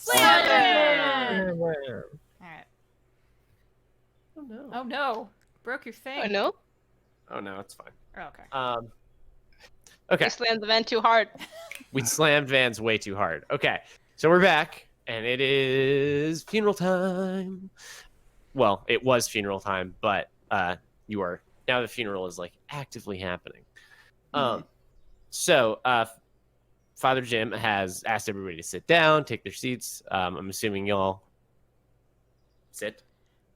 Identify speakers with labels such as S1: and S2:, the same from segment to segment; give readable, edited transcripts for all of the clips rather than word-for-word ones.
S1: Slam!
S2: All
S1: right.
S2: Oh no.
S1: Oh no. Broke your thing.
S3: Oh no.
S4: Oh no, it's fine.
S1: Oh, okay.
S4: Okay.
S3: We slammed the van too hard.
S4: We slammed Vans way too hard. Okay, so we're back, and it is funeral time. Well, it was funeral time, but you are now. The funeral is like actively happening. So Father Jim has asked everybody to sit down, take their seats. I'm assuming y'all sit.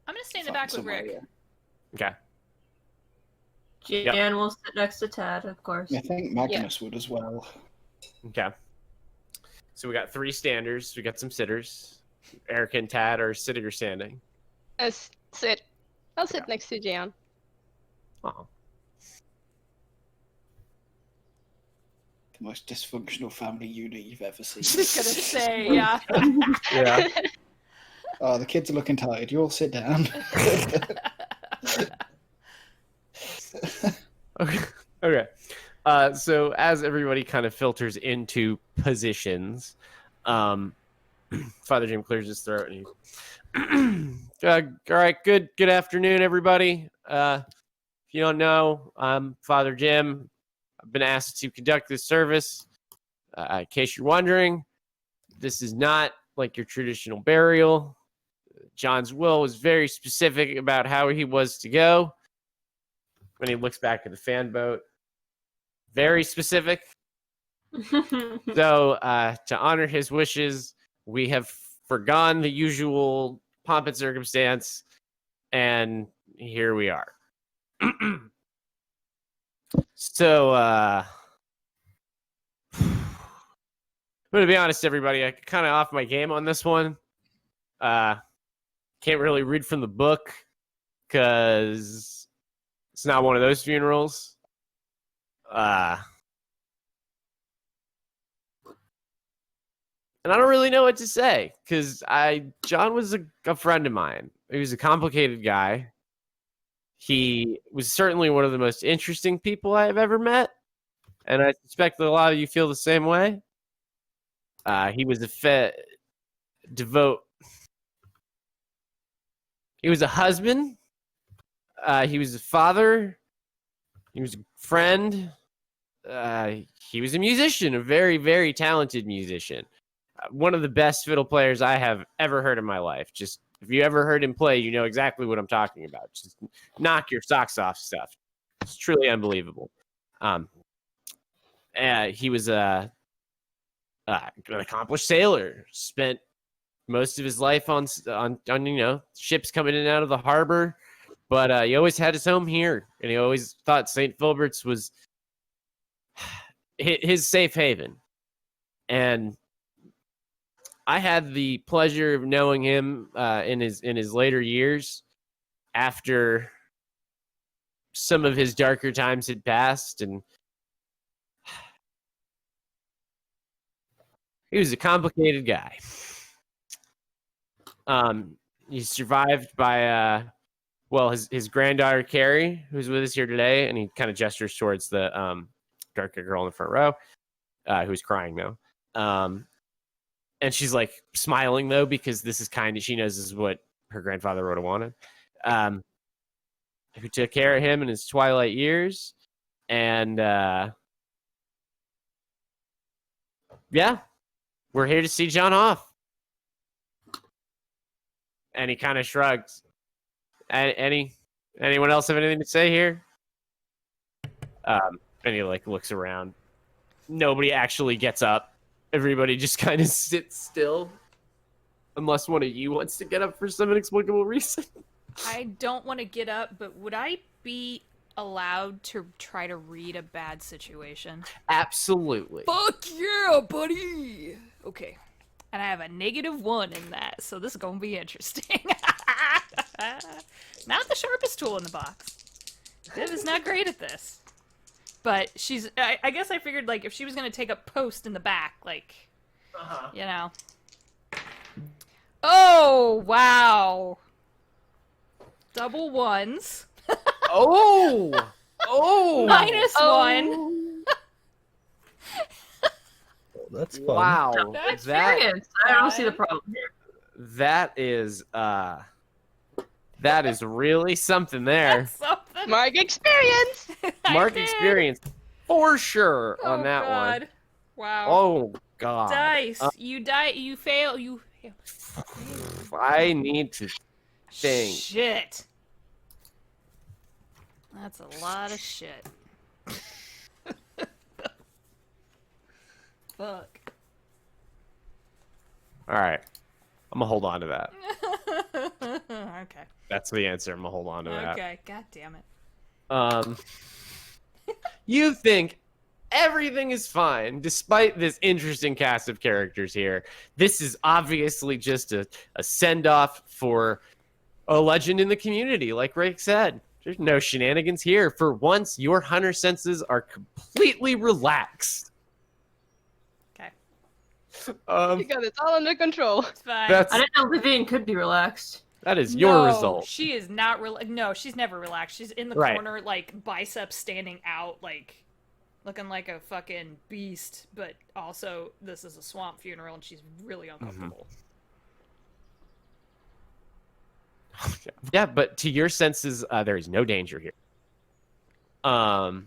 S1: I'm gonna stay in the back with Rick.
S4: Okay.
S5: Jan will sit next to Tad, of course.
S6: I think Magnus would as well.
S4: Okay. So we got 3 standers. We got some sitters. Erica and Tad are sitting or standing.
S3: Sit. I'll sit next to Jan.
S4: Oh.
S6: The most dysfunctional family unit you've ever seen.
S1: I was gonna say, yeah.
S4: Yeah.
S6: Oh, the kids are looking tired. You all sit down.
S4: Okay. So as everybody kind of filters into positions, Father Jim clears his throat and he, all right, good afternoon, everybody. If you don't know, I'm Father Jim. I've been asked to conduct this service. In case you're wondering, this is not like your traditional burial. John's will was very specific about how he was to go. When he looks back at the fan boat, very specific. So, to honor his wishes, we have forgone the usual pomp and circumstance, and here we are. So, I'm gonna be honest, everybody. I kind of off my game on this one. Can't really read from the book because it's not one of those funerals. And I don't really know what to say because John was a friend of mine. He was a complicated guy. He was certainly one of the most interesting people I have ever met, and I suspect that a lot of you feel the same way. He was He was a husband. He was a father. He was a friend. He was a musician, a very, very talented musician. One of the best fiddle players I have ever heard in my life. Just if you ever heard him play, you know exactly what I'm talking about. Just knock your socks off stuff. It's truly unbelievable. He was an accomplished sailor. Spent most of his life on ships coming in and out of the harbor, but he always had his home here, and he always thought St. Filbert's was his safe haven. And I had the pleasure of knowing him in his later years, after some of his darker times had passed, and he was a complicated guy. He's survived by his granddaughter Carrie, who's with us here today, and he kind of gestures towards the darker girl in the front row, who's crying though. And she's like smiling though, because this is she knows this is what her grandfather would have wanted. Who took care of him in his twilight years, and we're here to see John off. And he kind of shrugs. Anyone else have anything to say here? And he looks around. Nobody actually gets up. Everybody just kind of sits still, unless one of you wants to get up for some inexplicable reason.
S1: I don't want to get up, but would I be allowed to try to read a bad situation?
S4: Absolutely.
S1: Fuck yeah, buddy! Okay. And I have a -1 in that, so this is going to be interesting. Not the sharpest tool in the box. Viv is not great at this. But I guess I figured, if she was going to take a post in the back, you know. Oh, wow. Double ones.
S4: Oh!
S1: -1.
S2: That's fun.
S4: Wow.
S1: That's
S4: That
S5: Experience. I don't see the problem here.
S4: that is really something there.
S1: That's something.
S3: Mark experience.
S1: I
S4: Mark
S1: did.
S4: experience for sure on
S1: Oh,
S4: that
S1: God.
S4: one.
S1: Wow.
S4: Oh god.
S1: Dice. You die. You fail. You.
S4: I need to think.
S1: Shit. That's a lot of shit. Fuck.
S4: All right. I'm gonna hold on to that.
S1: Okay.
S4: That's the answer. I'm gonna hold on to that.
S1: Okay. God damn it.
S4: You think everything is fine despite this interesting cast of characters here. This is obviously just a send-off for a legend in the community, like Rick said. There's no shenanigans here. For once, your hunter senses are completely relaxed.
S1: Okay.
S3: You got it all under control.
S1: It's fine.
S4: That's
S5: I didn't know Vivian could be relaxed.
S4: that is your
S1: No,
S4: result.
S1: She is not No, she's never relaxed. She's in the
S4: Right.
S1: corner, like biceps standing out, like looking like a fucking beast. But also, this is a swamp funeral, and she's really uncomfortable.
S4: Yeah, but to your senses, there is no danger here.
S3: Bunch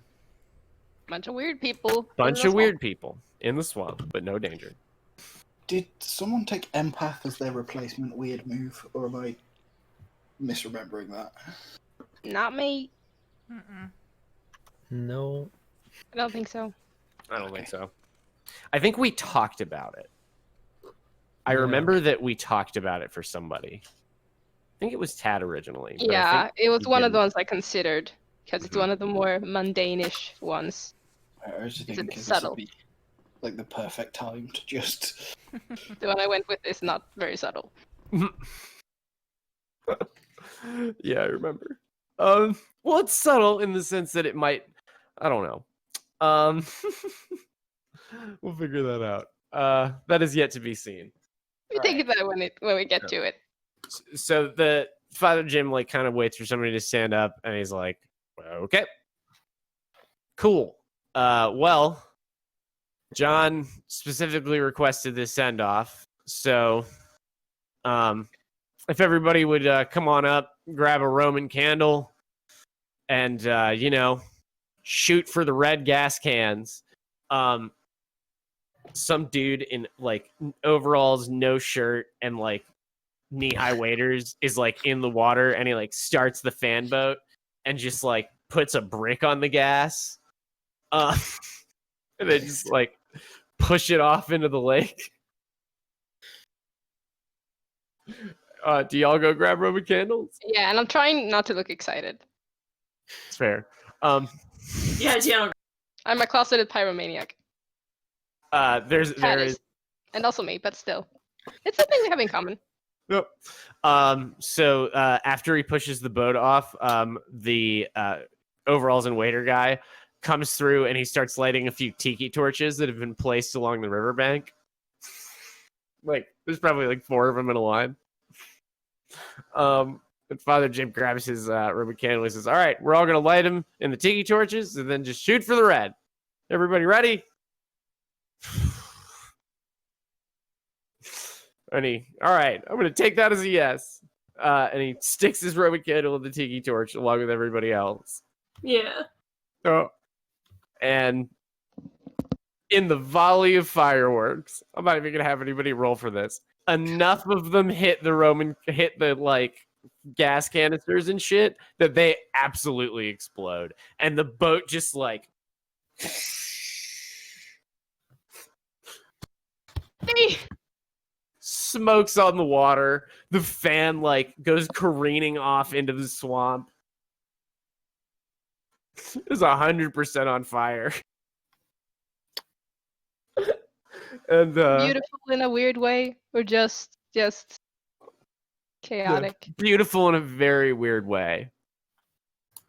S3: of weird people.
S4: Bunch of weird people in the swamp, but no danger.
S6: Did someone take empath as their replacement weird move, or am I misremembering that?
S3: Not me.
S1: Mm-mm.
S2: No.
S3: I don't think so.
S4: I don't think so. I think we talked about it. I
S2: Yeah.
S4: remember that we talked about it for somebody. I think it was Tad originally. but I
S3: Yeah,
S4: think
S3: it was
S4: you
S3: one of the
S4: didn't.
S3: ones I considered because it's
S4: Mhm.
S3: one of the more mundane-ish ones.
S6: I was just
S3: Is
S6: thinking
S3: it
S6: because
S3: subtle?
S6: this would be like the perfect time to just.
S3: The one I went with is not very subtle.
S4: Yeah, I remember. Well, it's subtle in the sense that it might. I don't know. We'll figure that out. That is yet to be seen.
S3: We take it that when we get to it.
S4: So the Father Jim like kind of waits for somebody to stand up, and he's like, "Okay, cool. Well, John specifically requested this send off, so if everybody would come on up, grab a Roman candle, and shoot for the red gas cans." Some dude in like overalls, no shirt, and like knee-high waders is like in the water, and he like starts the fan boat and just like puts a brick on the gas, and then just like push it off into the lake. Do y'all go grab Roman candles?
S3: Yeah, and I'm trying not to look excited.
S4: It's fair.
S5: Yeah, Gianna.
S3: I'm a closeted pyromaniac.
S4: There
S3: Tad
S4: is
S3: is. And also me, but still. It's something we have in common.
S4: Nope. So after he pushes the boat off, the overalls and waiter guy comes through and he starts lighting a few tiki torches that have been placed along the riverbank. Like there's probably like 4 of them in a line. And Father Jim grabs his Roman candle and says, "All right, we're all gonna light them in the tiki torches and then just shoot for the red. Everybody ready?" And all right, I'm going to take that as a yes. And he sticks his Roman candle in the tiki torch along with everybody else.
S5: Yeah.
S4: Oh. And in the volley of fireworks, I'm not even going to have anybody roll for this. Enough of them hit the like gas canisters and shit that they absolutely explode. And the boat just like smokes on the water. The fan like goes careening off into the swamp. It's 100% on fire. And
S3: Beautiful in a weird way, or just chaotic.
S4: beautiful in a very weird way.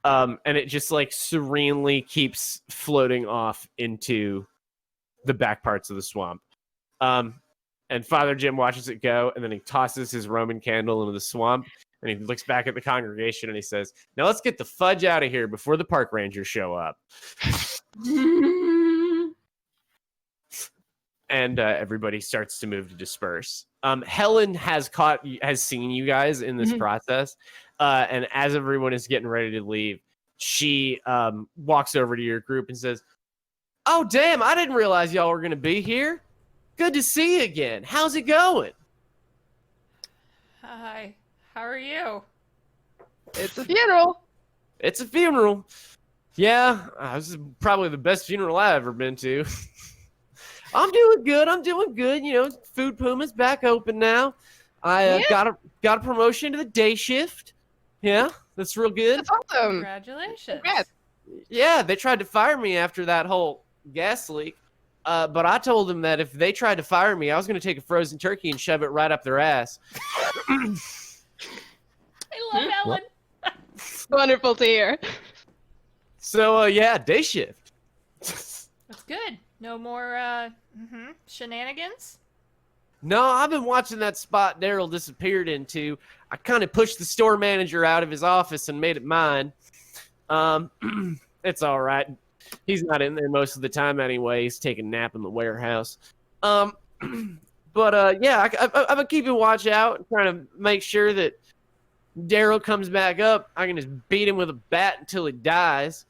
S4: And it just like serenely keeps floating off into the back parts of the swamp. And Father Jim watches it go, and then he tosses his Roman candle into the swamp, and he looks back at the congregation and he says, "Now let's get the fudge out of here before the park rangers show up." and everybody starts to move to disperse. Helen has seen you guys in this process, and as everyone is getting ready to leave, she walks over to your group and says, "Oh, damn, I didn't realize y'all were going to be here. Good to see you again. How's it going?"
S1: Hi. How are you?
S3: It's a funeral.
S4: It's a funeral. Yeah, this is probably the best funeral I've ever been to. I'm doing good. You know, Food Puma's back open now. I got a promotion to the day shift. Yeah, that's real good.
S3: That's awesome.
S1: Congratulations.
S3: Congrats.
S4: Yeah, they tried to fire me after that whole gas leak. But I told them that if they tried to fire me, I was going to take a frozen turkey and shove it right up their ass.
S1: I love Ellen.
S3: Wonderful to hear.
S4: So, yeah, day shift.
S1: That's good. No more shenanigans?
S4: No, I've been watching that spot Daryl disappeared into. I kind of pushed the store manager out of his office and made it mine. It's all right. He's not in there most of the time anyway. He's taking a nap in the warehouse. Yeah, I've been keeping watch out and trying to make sure that Daryl comes back up. I can just beat him with a bat until he dies.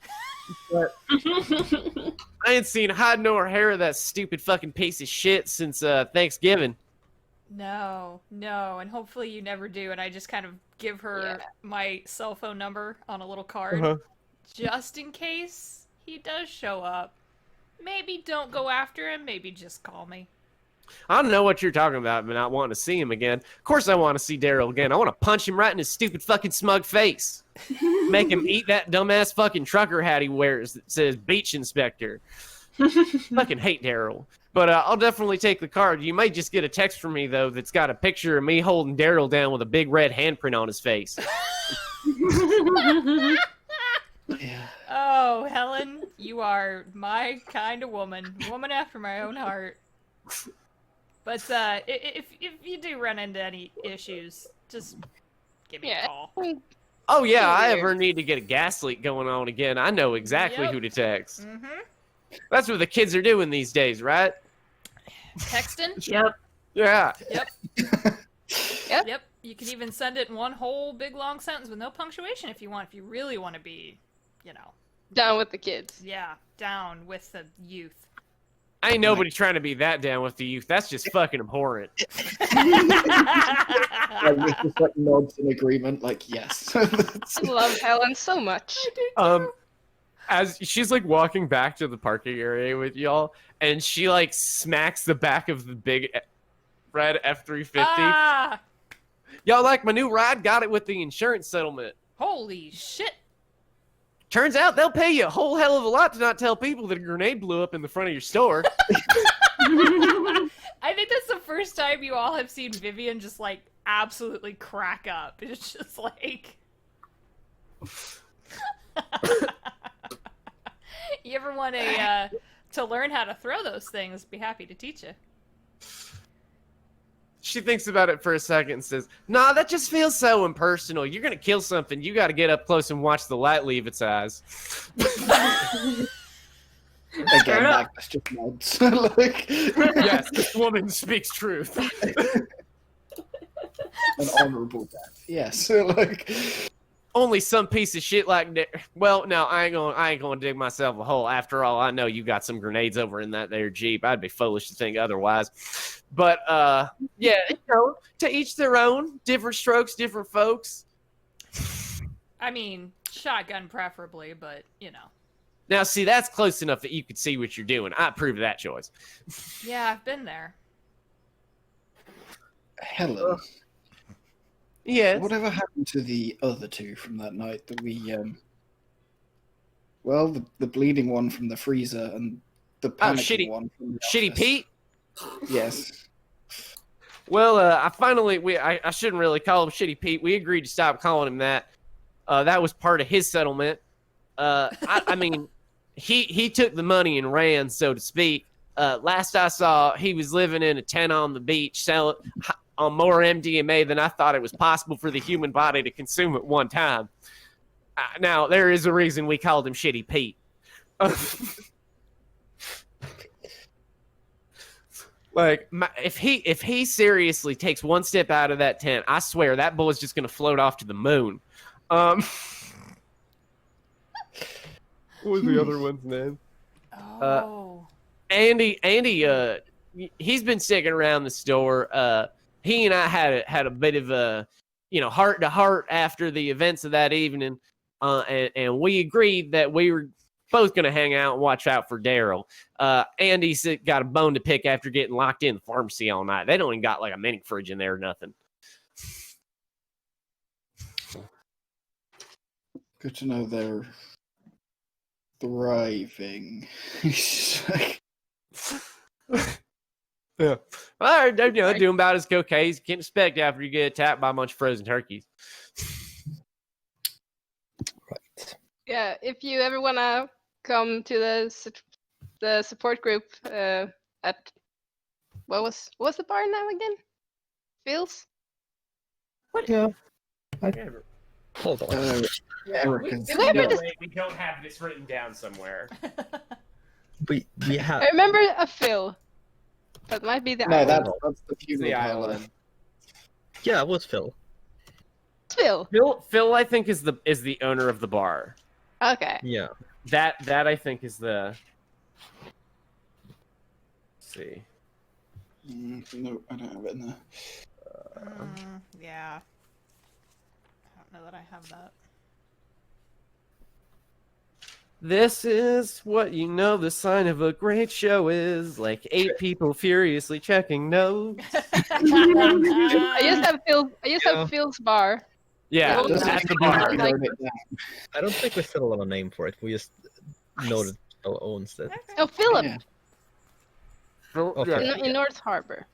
S4: But I ain't seen hide nor hair of that stupid fucking piece of shit since Thanksgiving.
S1: No, and hopefully you never do. And I just kind of give her my cell phone number on a little card, just in case he does show up. Maybe don't go after him. Maybe just call me.
S4: I don't know what you're talking about, but not wanting to see him again. Of course I want to see Daryl again. I want to punch him right in his stupid fucking smug face. Make him eat that dumbass fucking trucker hat he wears that says beach inspector. Fucking hate Daryl. But I'll definitely take the card. You might just get a text from me, though, that's got a picture of me holding Daryl down with a big red handprint on his face.
S6: Yeah.
S1: Oh, Helen, you are my kind of woman. Woman after my own heart. But if you do run into any issues, just give me a call.
S4: Oh, yeah, I ever need to get a gas leak going on again, I know exactly
S1: Yep.
S4: who to text.
S1: Mm-hmm.
S4: That's what the kids are doing these days, right?
S1: Texting?
S5: Yep.
S4: Yeah.
S1: Yep. You can even send it in one whole big long sentence with no punctuation if you want. If you really want to be,
S3: Down with the kids.
S1: down with the youth.
S4: Ain't nobody trying to be that down with the youth. That's just fucking abhorrent.
S6: I was just like nods in agreement, like yes.
S3: I love Helen so much.
S4: As she's like walking back to the parking area with y'all, and she like smacks the back of the big red F-350.
S1: Ah!
S4: Y'all like my new ride? Got it with the insurance settlement.
S1: Holy shit!
S4: Turns out they'll pay you a whole hell of a lot to not tell people that a grenade blew up in the front of your store.
S1: I think that's the first time you all have seen Vivian just like absolutely crack up. It's just like. You ever want to learn how to throw those things? Be happy to teach you.
S4: She thinks about it for a second and says, "Nah, that just feels so impersonal. You're gonna kill something. You got to get up close and watch the light leave its eyes."
S6: Again, like, that's just nods. Like,
S4: Yes, this woman speaks truth.
S6: an honourable death. Yes. Like,
S4: Only some piece of shit like that. Well, no, I ain't gonna dig myself a hole. After all, I know you got some grenades over in that there Jeep. I'd be foolish to think otherwise. But yeah, to each their own. Different strokes, different folks.
S1: I mean, shotgun preferably, but
S4: Now, see, that's close enough that you could see what you're doing. I approve of that choice.
S1: Yeah, I've been there.
S6: Helen,
S4: Yes.
S6: whatever happened to the other two from that night that we, well, the bleeding one from the freezer and the panicking
S4: Shitty-
S6: one from the
S4: Shitty
S6: office?
S4: Pete?
S6: Yes.
S4: Well, I shouldn't really call him Shitty Pete. We agreed to stop calling him that. That was part of his settlement. I mean, he took the money and ran, so to speak. Last I saw, he was living in a tent on the beach, selling on more MDMA than I thought it was possible for the human body to consume at one time. Now, there is a reason we called him Shitty Pete. Like, if he seriously takes one step out of that tent, I swear that bullet's just gonna float off to the moon. What was the other one's name?
S1: Oh.
S4: Andy, he's been sticking around the store. He and I had a bit of a, heart to heart after the events of that evening, and we agreed that we were both going to hang out and watch out for Daryl. Andy's got a bone to pick after getting locked in the pharmacy all night. They don't even got like a mini fridge in there or nothing.
S6: Good to know they're thriving.
S4: Yeah. Well, they're doing about as okay as you can expect after you get attacked by a bunch of frozen turkeys.
S2: Right.
S3: Yeah, if you ever wanna come to the support group at what was the bar now again? Phil's?
S2: Yeah. Hold on.
S6: Erica's.
S4: We don't have this written down somewhere.
S2: We have.
S3: I remember a Phil. That might be the
S6: No,
S3: island.
S6: that's the funeral
S4: The
S6: parlor.
S4: island.
S2: Yeah, it was Phil.
S3: Phil.
S4: Phil, I think is the owner of the bar.
S3: Okay.
S2: Yeah.
S4: That I think is the. Let's see.
S6: No, I don't have it in there.
S1: Yeah. I don't know that I have that.
S4: This is what the sign of a great show is. Like 8 people furiously checking notes.
S3: I just have Phil. I just
S2: Yeah.
S3: have Phil's bar.
S4: Yeah,
S3: Yeah,
S4: at the
S3: bar.
S4: bar.
S3: Like-
S2: I don't think we settled on a name for it. We just know that Phil owns it.
S3: Oh, Philip
S6: Yeah.
S2: Okay.
S3: in North Harbor.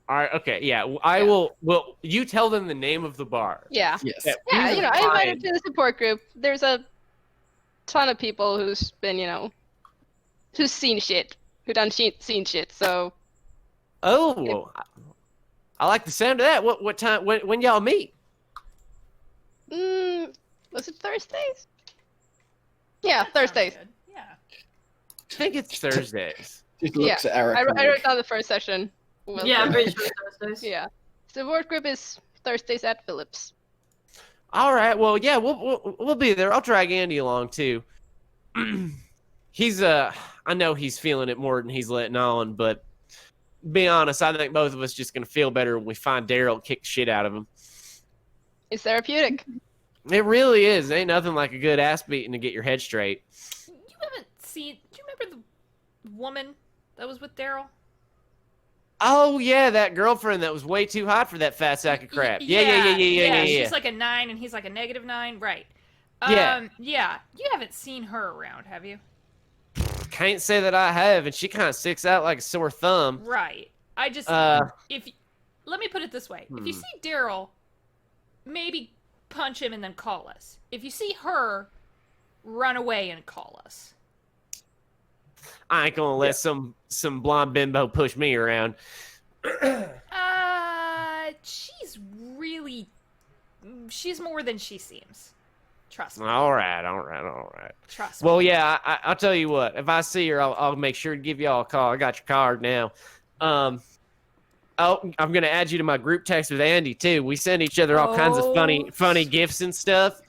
S4: All right. Okay. Yeah. I will. Well, you tell them the name of the bar.
S3: Yeah.
S6: Yes.
S3: Yeah,
S4: we will
S3: I invited
S4: find-
S3: to the support group. There's a ton of people who's been, who's seen shit, who done seen shit. So
S4: Oh, I like the sound of that. What time? When y'all meet?
S3: was it Thursdays? Yeah,
S1: That sounds
S3: Thursdays.
S1: good. Yeah.
S4: I think it's Thursdays.
S6: Just looks at
S3: I
S6: Erica.
S3: wrote down the first session. was
S5: Yeah, I'm
S3: Thursdays.
S5: pretty sure it's Thursdays.
S3: Yeah. Support group is Thursdays at Phillips.
S4: All right. Well, yeah, we'll be there. I'll drag Andy along too. He's I know he's feeling it more than he's letting on, but be honest, I think both of us just gonna feel better when we find Daryl and kick the shit out of him.
S3: It's therapeutic.
S4: It really is. Ain't nothing like a good ass beating to get your head straight.
S1: You haven't seen. Do you remember the woman that was with Daryl?
S4: Oh yeah, that girlfriend that was way too hot for that fat sack of crap. Yeah.
S1: She's like a 9 and he's like a -9, right?
S4: Yeah.
S1: Yeah. You haven't seen her around, have you?
S4: Can't say that I have, and she kind of sticks out like a sore thumb.
S1: Right. I just if let me put it this way: if you see Daryl, maybe punch him and then call us. If you see her, run away and call us.
S4: I ain't gonna let some blonde bimbo push me around.
S1: She's more than she seems. Trust me.
S4: All right.
S1: Trust me.
S4: Well, yeah, I'll tell you what. If I see her, I'll make sure to give y'all a call. I got your card now. I'm gonna add you to my group text with Andy too. We send each other all kinds of funny gifts and stuff.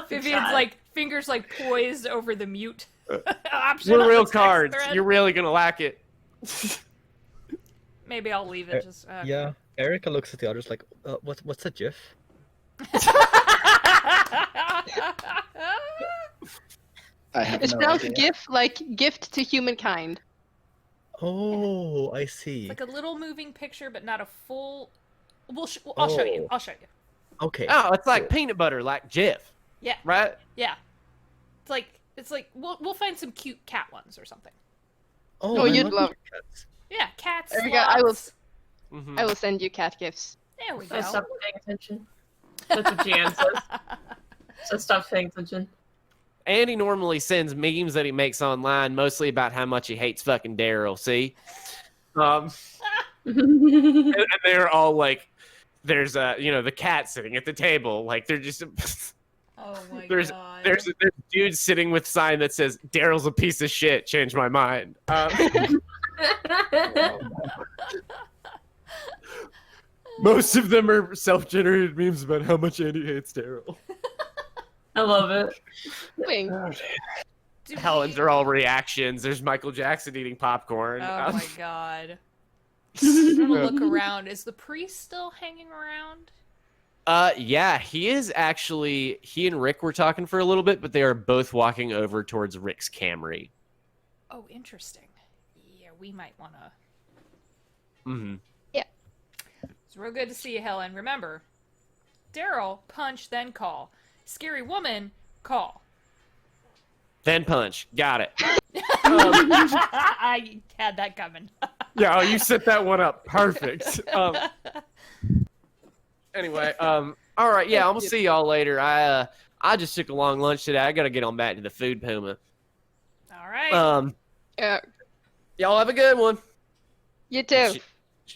S1: Vivian's
S5: God.
S1: like fingers like poised over the mute option.
S4: We're
S1: on
S4: real
S1: the text
S4: cards.
S1: thread.
S4: You're really gonna like it.
S1: Maybe I'll leave it. Just
S2: Yeah. Erica looks at the others like, what's a GIF?
S6: I have
S3: It
S6: no
S3: sounds
S6: idea.
S3: GIF like gift to humankind.
S2: Oh, I see.
S1: It's like a little moving picture, but not a full. I'll show you.
S2: Oh.
S1: I'll show you.
S2: Okay.
S4: Oh, it's like peanut butter, like Jif,
S1: Yeah,
S4: right?
S1: yeah. It's like we'll find some cute cat ones or something.
S3: Oh,
S2: I
S3: you'd
S2: love
S3: love-
S2: cats.
S1: Yeah, cats.
S3: There we go, I will-
S1: sloths.
S4: Mhm.
S3: I will send you cat gifts.
S1: There we
S5: I
S1: go.
S5: stopped paying attention. That's what Jan says. So stop paying attention.
S4: Andy normally sends memes that he makes online, mostly about how much he hates fucking Daryl. See, and they're all like, "There's the cat sitting at the table." Like they're just
S1: Oh my
S4: There's
S1: god.
S4: there's a dude sitting with sign that says Daryl's a piece of shit. Changed my mind. Most of them are self-generated memes about how much Andy hates Daryl.
S5: I love it.
S3: Wink.
S1: Do
S4: Helen's
S1: we-
S4: are all reactions. There's Michael Jackson eating popcorn.
S1: Oh my god. I'm gonna look around. Is the priest still hanging around?
S4: Yeah, he is actually. He and Rick were talking for a little bit, but they are both walking over towards Rick's Camry.
S1: Oh, interesting. Yeah, we might wanna.
S4: Mm-hmm.
S1: It's real good to see you, Helen. Remember, Daryl, punch, then call. Scary woman, call.
S4: Then punch. Got it.
S1: I had that coming.
S4: Yeah, oh, you set that one up. Perfect. Anyway, all right, yeah, I'm gonna see y'all later. I just took a long lunch today. I gotta get on back to the food puma.
S1: All right.
S3: Yeah.
S4: Y'all have a good one.
S3: You too.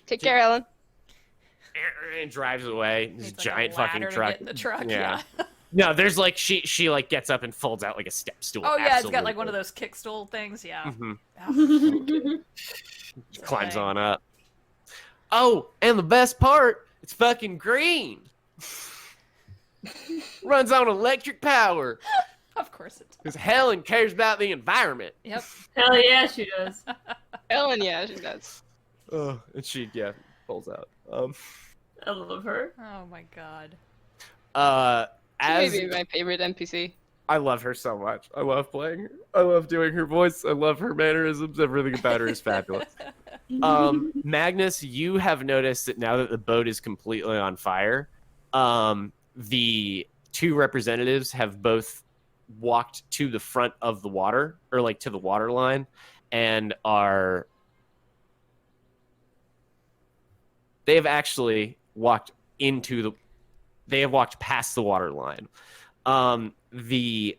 S3: Take care, Ellen.
S4: And drives away. This
S1: Needs, like,
S4: giant
S1: a
S4: fucking
S1: ladder to
S4: truck.
S1: get in the truck.
S4: Yeah.
S1: Yeah.
S4: No, there's like she like gets up and folds out like a step stool.
S1: Oh yeah, it's got like
S4: Absolutely.
S1: one of those kick stool things. Yeah.
S4: Mhm.
S1: Oh,
S4: Climbs
S1: dang.
S4: on up. Oh, and the best part, it's fucking green. Runs on electric power.
S1: Of course it does.
S4: Because Helen cares about the environment.
S1: Yep.
S5: Hell yeah, she does.
S3: Ellen, yeah, she does.
S4: Oh, and she folds out.
S5: I love her.
S1: Oh my god.
S4: As
S3: Maybe my favorite NPC.
S4: I love her so much. I love playing her. I love doing her voice. I love her mannerisms. Everything about her is fabulous. Magnus, you have noticed that now that the boat is completely on fire, the two representatives have both walked to the front of the water, or like to the water line, and they have actually walked past the water line. The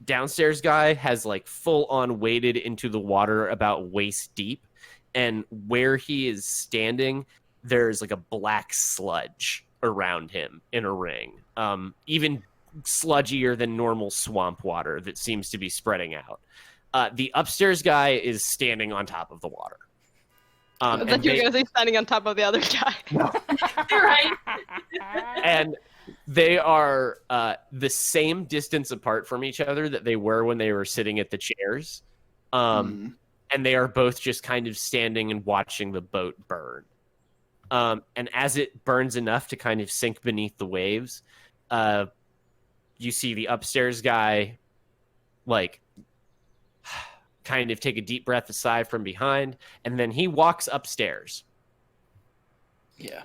S4: downstairs guy has like full on waded into the water about waist deep, and where he is standing, there's like a black sludge around him in a ring, even sludgier than normal swamp water that seems to be spreading out. The upstairs guy is standing on top of the water.
S3: I
S4: And
S3: thought you were
S4: they-
S3: gonna say standing on top of the other guy.
S5: You're right.
S4: and they are the same distance apart from each other that they were when they were sitting at the chairs. And they are both just kind of standing and watching the boat burn. And as it burns enough to kind of sink beneath the waves, you see the upstairs guy like kind of take a deep breath aside from behind, and then he walks upstairs.
S6: Yeah.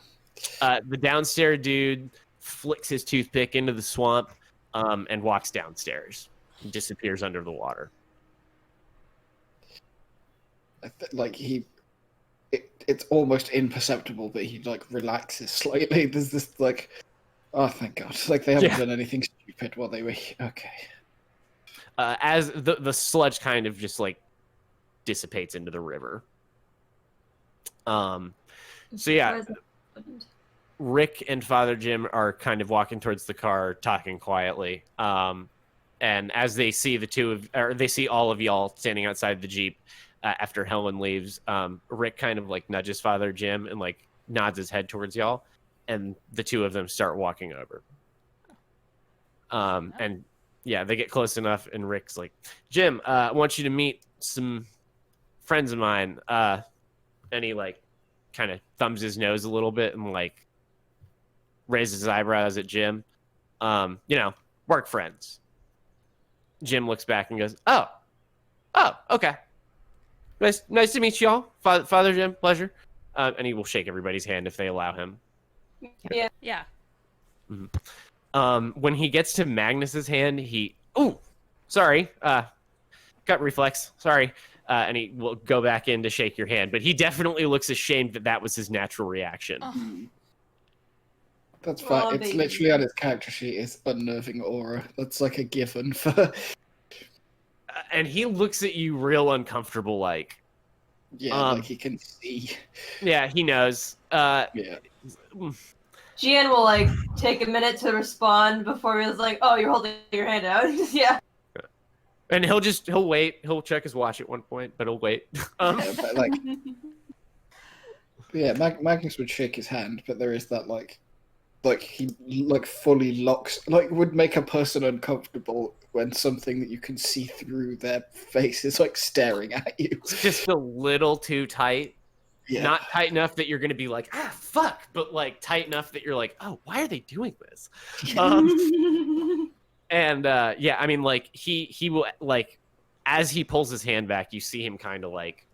S4: The downstairs dude flicks his toothpick into the swamp and walks downstairs. He disappears under the water.
S6: It's almost imperceptible, but he like relaxes slightly. There's this like, oh thank God, like they haven't
S4: Yeah.
S6: done anything stupid while they were okay.
S4: As the sludge kind of just like dissipates into the river. So yeah, Rick and Father Jim are kind of walking towards the car, talking quietly. And as they see they see all of y'all standing outside the Jeep after Helen leaves, Rick kind of like nudges Father Jim and like nods his head towards y'all, and the two of them start walking over. And yeah, they get close enough, and Rick's like, "Jim, I want you to meet some friends of mine." And he like kind of thumbs his nose a little bit and like raises his eyebrows at Jim. Work friends. Jim looks back and goes, "Oh, okay. Nice to meet y'all, Father Jim. Pleasure." And he will shake everybody's hand if they allow him.
S1: Yeah.
S4: When he gets to Magnus's hand, sorry, gut reflex, sorry, and he will go back in to shake your hand, but he definitely looks ashamed that was his natural reaction.
S1: Oh,
S6: That's
S5: Oh,
S6: fine. It's
S5: baby.
S6: literally on his character sheet is unnerving aura. That's like a given for.
S4: And he looks at you real uncomfortable, like,
S6: Yeah, like he can see.
S4: yeah, he knows.
S6: Yeah.
S5: Gian will like take a minute to respond before he's like, "Oh, you're holding your hand out." Yeah.
S4: And he'll wait. He'll check his watch at one point, but he'll wait.
S6: Yeah, but like, yeah, Magnus would shake his hand, but there is that like he like fully locks, like would make a person uncomfortable when something that you can see through their face is like staring at you.
S4: It's just a little too tight.
S6: Yeah.
S4: Not tight enough that you're going to be like, ah, fuck, but like tight enough that you're like, oh, why are they doing this? And yeah, I mean, like he will like as he pulls his hand back, you see him kind of like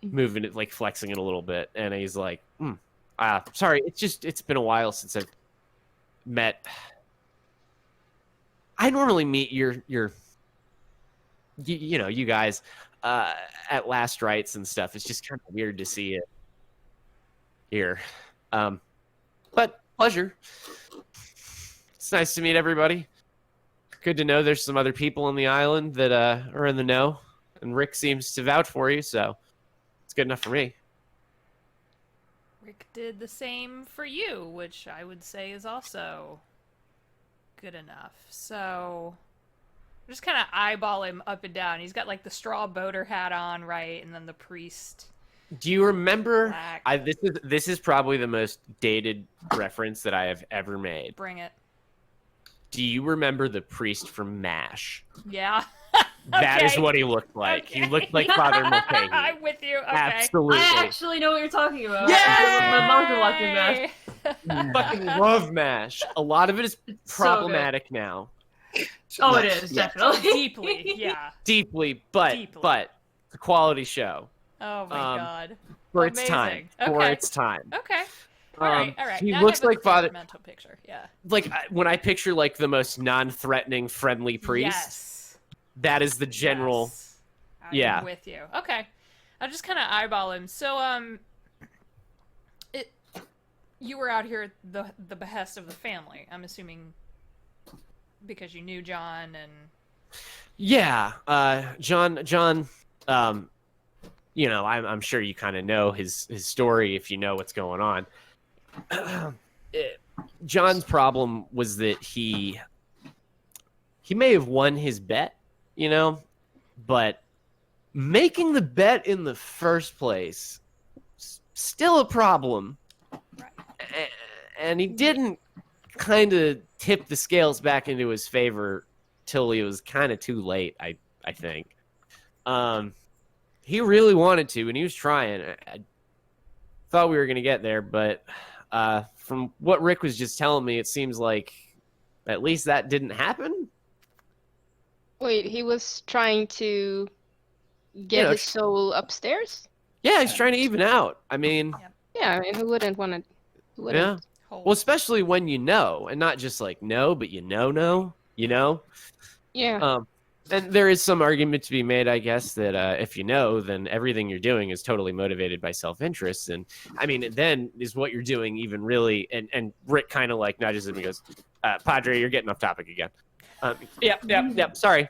S4: moving it, like flexing it a little bit, and he's like, sorry, it's been a while since I've met. I normally meet you know, you guys at last rites and stuff. It's just kind of weird to see it here, but pleasure. It's nice to meet everybody. Good to know there's some other people on the island that are in the know, and Rick seems to vouch for you, so it's good enough for me.
S1: Rick did the same for you, which I would say is also good enough. So just kind of eyeball him up and down. He's got like the straw boater hat on, right, and then the priest.
S4: Do you remember?
S1: Black.
S4: This is probably the most dated reference that I have ever made.
S1: Bring it.
S4: Do you remember the priest from MASH?
S1: Yeah.
S4: That is
S1: Okay.
S4: what he looked like.
S1: Okay.
S4: He looked like Father Mulcahy.
S1: I'm with you. Okay.
S4: Absolutely.
S5: I actually know what you're talking about.
S4: Yay!
S5: My mom's been watching that.
S4: Fucking love MASH. A lot of it is
S5: It's so good.
S4: problematic now.
S5: Oh, it
S6: Yes,
S5: is
S6: yeah.
S5: definitely
S1: Deeply, yeah.
S4: Deeply, but
S1: Deeply.
S4: it's a quality show
S1: Oh my god.
S4: for its time.
S1: Amazing.
S4: For
S1: Okay.
S4: its time.
S1: Okay. All right.
S4: He
S1: Now I
S4: looks
S1: have a
S4: like Father.
S1: clear mental picture. Yeah.
S4: Like when I picture like the most non-threatening, friendly priest,
S1: Yes.
S4: that is the general.
S1: Yes. I'm
S4: Yeah.
S1: with you. Okay. I'll just kind of eyeball him. So, you were out here at the behest of the family. I'm assuming because you knew John and.
S4: Yeah, John. You know, I'm sure you kind of know his story if you know what's going on. John's problem was that he may have won his bet, you know, but making the bet in the first place still a problem.
S1: Right.
S4: And he didn't kind of tip the scales back into his favor till he was kind of too late, I think. He really wanted to, and he was trying. I thought we were going to get there, but from what Rick was just telling me, it seems like at least that didn't happen.
S3: Wait, he was trying to get
S4: Yeah,
S3: his soul upstairs?
S4: Yeah, he's trying to even out. I mean,
S3: Yeah, I mean, who wouldn't want to? Who wouldn't?
S4: yeah.
S1: Hold.
S4: Well, especially when you know, and not just like no, but you know,
S3: Yeah.
S4: And there is some argument to be made, I guess, that if you know, then everything you're doing is totally motivated by self-interest. And I mean, then is what you're doing even really? And Rick kind of like nudges him and goes, "Padre, you're getting off topic again." Yep. Sorry.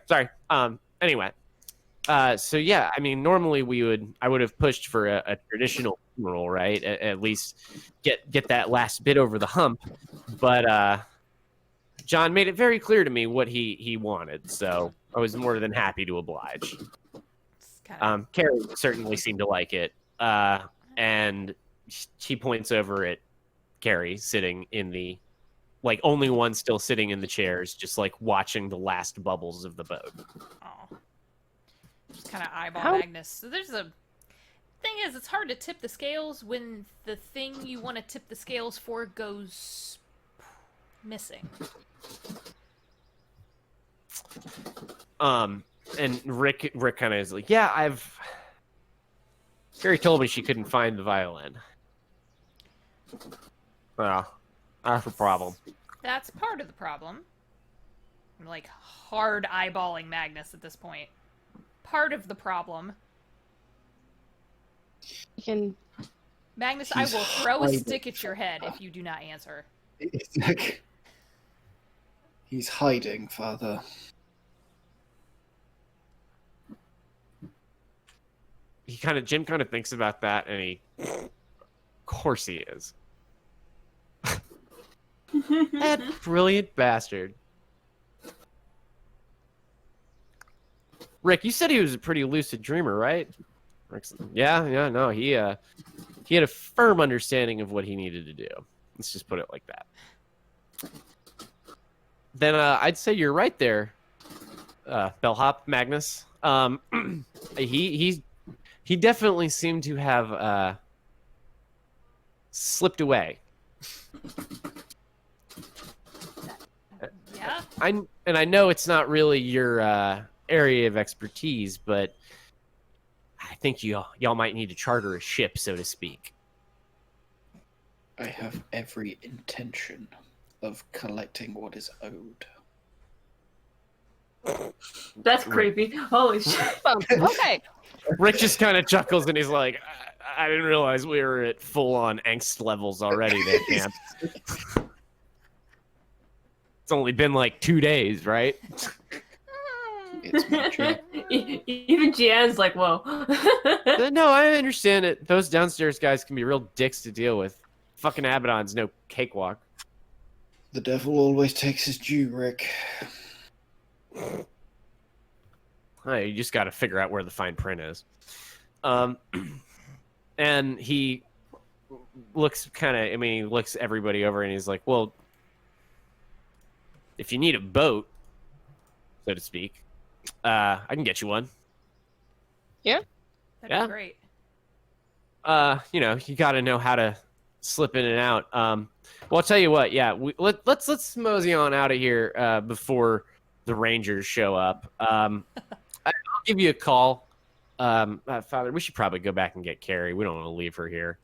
S4: Anyway, so yeah, I mean, normally I would have pushed for a traditional funeral, right? At least get that last bit over the hump, but John made it very clear to me what he wanted, so I was more than happy to oblige.
S1: It's kinda-
S4: Carrie certainly seemed to like it, and she points over at Carrie sitting in the, like, only one still sitting in the chairs, just like watching the last bubbles of the boat.
S1: Aw. Just kind of eyeball
S3: How-
S1: Magnus. So there's a thing is, it's hard to tip the scales when the thing you want to tip the scales for goes missing.
S4: And Rick kind of is like, yeah, Carrie told me she couldn't find the violin. Well, that's a problem.
S1: That's part of the problem. I'm like hard eyeballing Magnus at this point. Part of the problem.
S3: You can.
S1: Magnus, I
S6: He's
S1: will throw a
S6: hiding.
S1: stick at your head if you do not answer.
S6: It's like he's hiding, Father.
S4: Jim kind of thinks about that, and of course he is. That brilliant bastard. Rick, you said he was a pretty lucid dreamer, right? Rick's, yeah, no, he had a firm understanding of what he needed to do. Let's just put it like that. Then I'd say you're right there, Bellhop Magnus. He definitely seemed to have slipped away.
S1: Yeah.
S4: I know it's not really your area of expertise, but I think y'all might need to charter a ship, so to speak.
S6: I have every intention of collecting what is owed.
S5: That's creepy. Holy shit.
S3: Okay.
S4: Rick just kind of chuckles and he's like, I didn't realize we were at full-on angst levels already there, Camp. It's only been like 2 days, right?
S6: It's my job.
S5: Even Jian's like, whoa.
S4: No, I understand it. Those downstairs guys can be real dicks to deal with. Fucking Abaddon's no cakewalk.
S6: The devil always takes his due, Rick.
S4: You just got to figure out where the fine print is. And he looks he looks everybody over and he's like, well, if you need a boat, so to speak, I can get you one.
S3: Yeah?
S1: That'd
S4: Yeah.
S1: be great.
S4: You got to know how to slip in and out. Well, I'll tell you what. Yeah, let's mosey on out of here before the Rangers show up. I'll give you a call. Father, we should probably go back and get Carrie. We don't want to leave her here.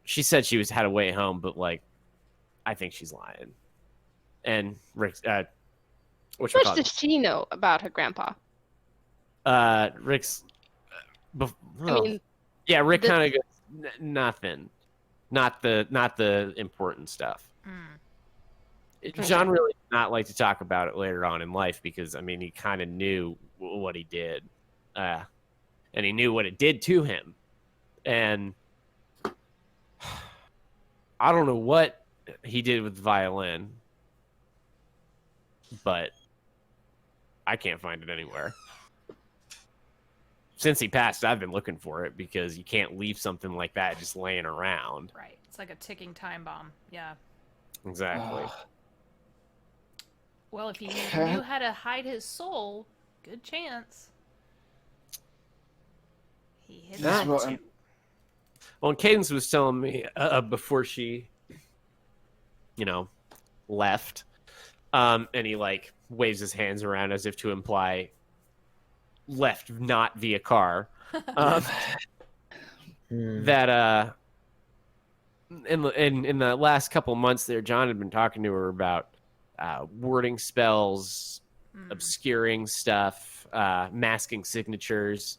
S4: She said she had a way home, but I think she's lying. And Rick,
S3: How much does she know about her grandpa?
S4: Rick's.
S3: I mean,
S4: yeah, Rick kind of goes nothing, not the important stuff. John really did not like to talk about it later on in life because he kind of knew what he did, and he knew what it did to him, and I don't know what he did with the violin, but I can't find it anywhere. Since he passed, I've been looking for it because you can't leave something like that just laying around.
S1: Right. It's like a ticking time bomb. Yeah.
S4: Exactly.
S1: Well, if he knew how to hide his soul, good chance. He hid
S6: This
S1: that
S6: is what
S1: too.
S6: I'm-
S4: Well, and Cadence was telling me before she, left, and he waves his hands around as if to imply left not via car. That in the last couple of months there, John had been talking to her about wording spells, obscuring stuff, masking signatures.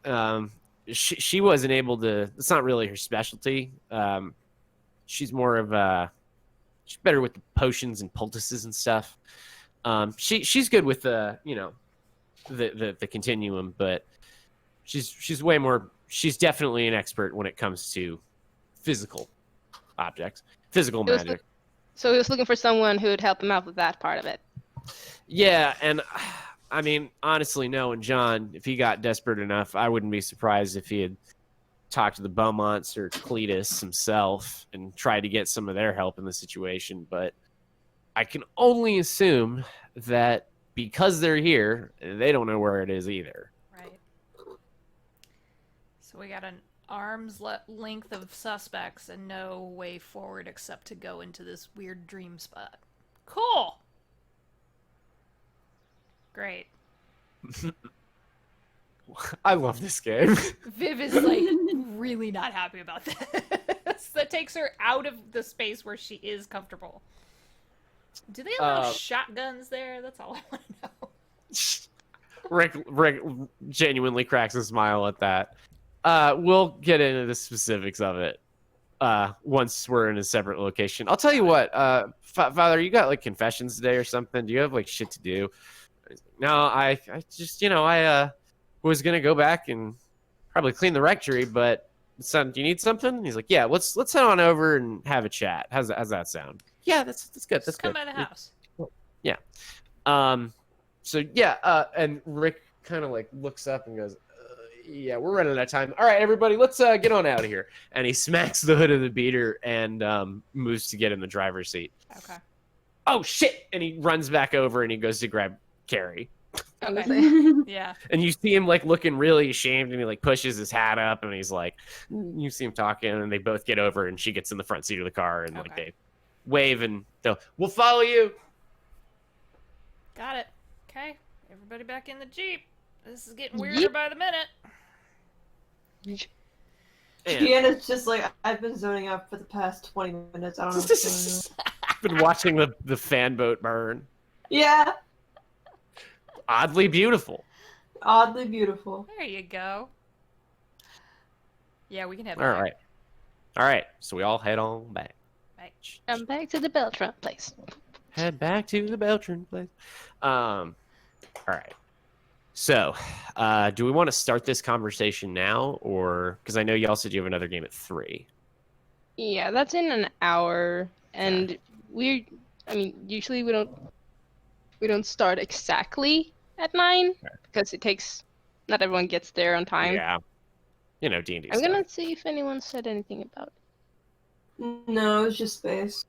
S1: Okay.
S4: She wasn't able to. It's not really her specialty. She's more of she's better with the potions and poultices and stuff. She's good with the the continuum, but she's way more. She's definitely an expert when it comes to physical objects, physical magic.
S3: So he was looking for someone who would help him out with that part of it.
S4: Yeah, and honestly, knowing John, if he got desperate enough, I wouldn't be surprised if he had talked to the Beaumonts or Cletus himself and tried to get some of their help in the situation. But I can only assume that because they're here, they don't know where it is either.
S1: Right. So we got an arm's length of suspects and no way forward except to go into this weird dream spot. Cool. Great.
S4: I love this game.
S1: Viv is really not happy about this. That takes her out of the space where she is comfortable. Do they allow shotguns there? That's all I want to know.
S4: Rick genuinely cracks a smile at that. We'll get into the specifics of it once we're in a separate location. I'll tell you what, Father, you got confessions today or something? Do you have shit to do? No, I just I was gonna go back and probably clean the rectory, but son, do you need something? And he's like, yeah, let's head on over and have a chat. How's that sound? Yeah, that's good. That's
S1: Just come
S4: good.
S1: by the house.
S4: So yeah, and Rick kind of like looks up and goes, yeah, we're running out of time. All right, everybody, let's get on out of here. And he smacks the hood of the beater and moves to get in the driver's seat.
S1: Okay.
S4: Oh shit! And he runs back over and he goes to grab Carrie.
S1: Okay. Yeah.
S4: And you see him like looking really ashamed, and he like pushes his hat up, and he's like, you see him talking, and they both get over, and she gets in the front seat of the car, and like
S1: Okay.
S4: they wave, and we'll follow you.
S1: Got it. Okay. Everybody back in the Jeep. This is getting weirder by the minute.
S4: And
S5: Deanna's just like, I've been zoning out for the past 20 minutes. I don't know what's going on.
S4: been watching the fan boat burn.
S5: Yeah,
S4: Oddly beautiful.
S5: oddly beautiful.
S1: There you go. Yeah, we can have
S4: All
S1: that.
S4: right. So we all head on back.
S1: Right.
S3: Come back to the Beltran place.
S4: Head back to the Beltran place. All right. So, do we want to start this conversation now, or because I know you also do have another game at 3?
S3: Yeah, that's in an hour, and usually we don't start exactly at 9 because it takes. Not everyone gets there on time.
S4: Yeah. You know, D&D
S3: I'm
S4: stuff.
S3: gonna see if anyone said anything about it.
S5: No, it's just space.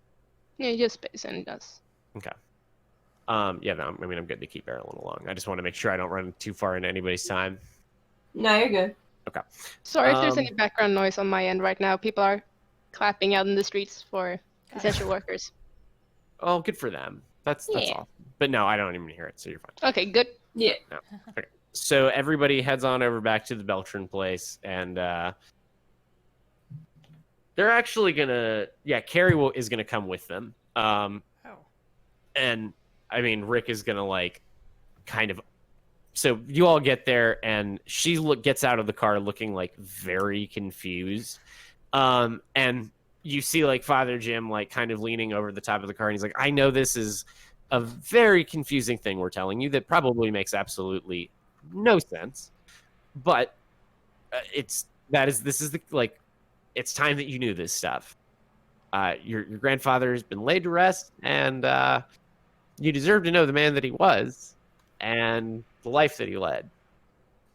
S3: Yeah, just space and us.
S4: Yeah, no, I mean, I'm good to keep barreling along. I just want to make sure I don't run too far into anybody's time.
S5: No, you're good.
S3: Sorry if there's
S4: Um,
S3: any background noise on my end right now. People are clapping out in the streets for essential workers.
S4: Oh, good for them. That's
S3: Yeah.
S4: awesome. But no, I don't even hear it, so you're fine.
S3: Okay, good.
S5: Yeah.
S4: So everybody heads on over back to the Beltran place, and they're actually gonna, Carrie is gonna come with them.
S1: Oh.
S4: And I mean, Rick is gonna like kind of. So you all get there, and she gets out of the car looking like very confused. And you see like Father Jim like kind of leaning over the top of the car, and he's like, "I know this is a very confusing thing we're telling you that probably makes absolutely no sense, but this is the like, it's time that you knew this stuff. Your grandfather has been laid to rest, and you deserve to know the man that he was and the life that he led."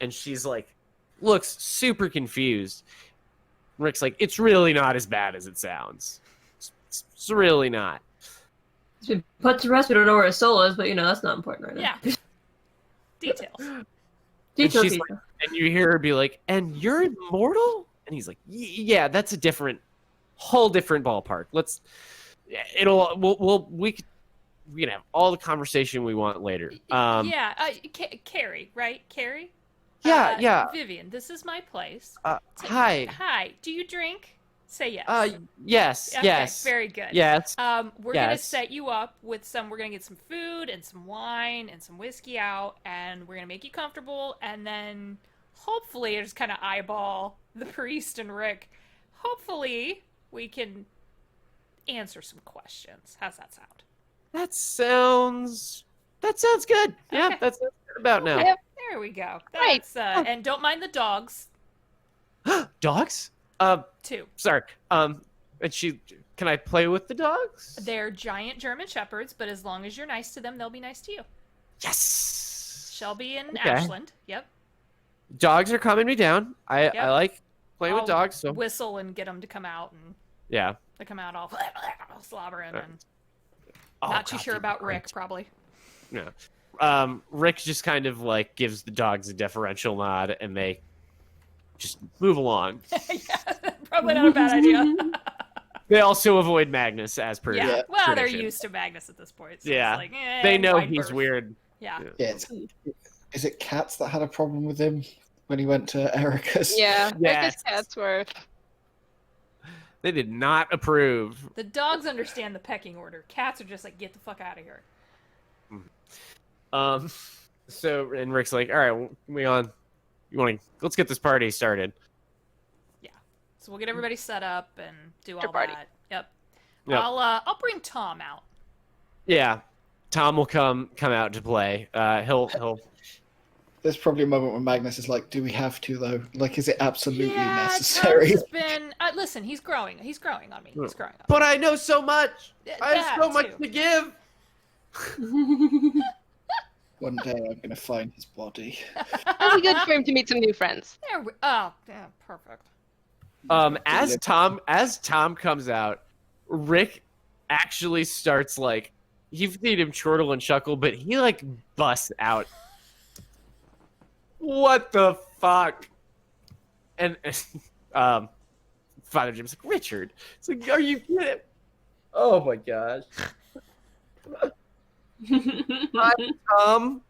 S4: And she's like, looks super confused. Rick's like, "It's really not as bad as it sounds. It's really not."
S5: He's been put to rest. We don't know where his soul is, but that's not important right now.
S1: Yeah. Details.
S5: Details.
S4: she's And you hear her be like, "And you're immortal?" And he's like, "Yeah, that's a whole different ballpark. We can have all the conversation we want later."
S1: Carrie, right? Carrie?
S4: Yeah.
S1: Vivian, this is my place.
S4: Hi.
S1: Hi. Do you drink? Say yes.
S4: Yes.
S1: Okay,
S4: Yes.
S1: Very good.
S4: Yes.
S1: We're gonna
S4: Yes.
S1: set you up with we're gonna get some food and some wine and some whiskey out, and we're gonna make you comfortable, and then hopefully I just kind of eyeball the priest and Rick. Hopefully we can answer some questions. How's that sound?
S4: That sounds good. Yeah,
S1: Okay.
S4: that sounds good about now.
S3: Yep.
S1: There we go.
S3: Right.
S1: That's and don't mind the dogs
S4: Dogs?
S1: too.
S4: Sorry. And can I play with the dogs?
S1: They're giant German shepherds, but as long as you're nice to them, they'll be nice to you.
S4: Yes.
S1: Shelby and
S4: Okay.
S1: Ashland. Yep.
S4: Dogs are calming me down. I
S1: Yep.
S4: like playing with
S1: I'll
S4: dogs. So
S1: whistle and get them to come out, and
S4: yeah.
S1: they come out all slobbering and
S4: Oh,
S1: not too
S4: God,
S1: sure
S4: they're
S1: about
S4: great.
S1: Rick, probably.
S4: Yeah. Rick just kind of like gives the dogs a deferential nod, and they just move along.
S1: Yeah, probably not a bad idea.
S4: They also avoid Magnus as per
S1: Yeah. Well, they're
S4: tradition.
S1: used to Magnus at this point. So
S4: Yeah.
S1: It's like,
S4: They know
S1: wide
S4: he's
S1: berth.
S4: weird.
S1: Yeah.
S6: Yeah, is it cats that had a problem with him when he went to Erica's?
S3: Yeah,
S4: Yes.
S3: Becca's cats were.
S4: They did not approve.
S1: The dogs understand the pecking order. Cats are just like, get the fuck out of here.
S4: So and Rick's like, "All right, let's get this party started."
S1: So we'll get everybody set up and do all
S3: After party.
S1: that. Yep.
S4: Yep.
S1: I'll bring Tom out.
S4: Yeah, Tom will come out to play. He'll
S6: There's probably a moment when Magnus is like, "Do we have to though? Like, is it absolutely
S1: Yeah,
S6: necessary?"
S1: Tom's been. Listen, he's growing. He's growing on me. He's growing on
S4: But I know so much. I have so
S1: That
S4: much
S1: too.
S4: to give.
S6: One day I'm gonna find his body.
S3: It'll be good for him to meet some new friends.
S1: There we. Oh, yeah, perfect.
S4: As Tom comes out, Rick actually starts like, you've seen him chortle and chuckle, but he like busts out. What the fuck? And Father Jim's like, Richard. It's like, are you kidding? Oh my gosh. Hi, Tom.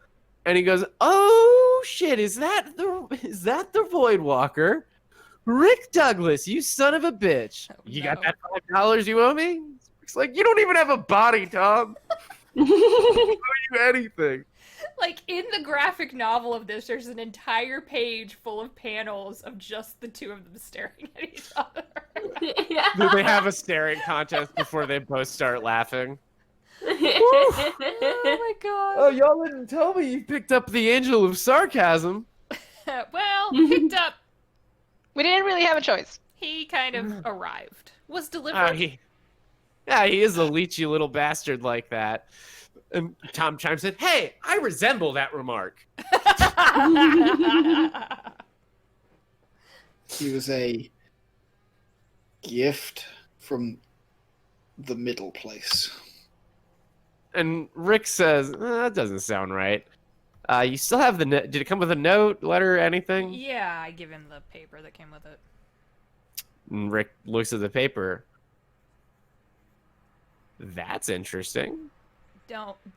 S4: And he goes, oh shit, is that the Voidwalker? Rick Douglas, you son of a bitch.
S1: Oh,
S4: You
S1: no.
S4: got that $5 you owe me? It's like, you don't even have a body, Tom. I don't owe you anything.
S1: Like in the graphic novel of this, there's an entire page full of panels of just the two of them staring at each other.
S4: Do they have a staring contest before they both start laughing?
S1: Oh my god.
S4: Oh, y'all didn't tell me you picked up the Angel of Sarcasm.
S1: Well, picked up.
S3: We didn't really have a choice.
S1: He kind of arrived. Was delivered.
S4: He is a leechy little bastard like that. And Tom chimes in, hey, I resemble that remark.
S6: He was a gift from the middle place.
S4: And Rick says, that doesn't sound right. You still have the did it come with a note, letter, anything?
S1: Yeah, I give him the paper that came with it.
S4: And Rick looks at the paper. That's interesting.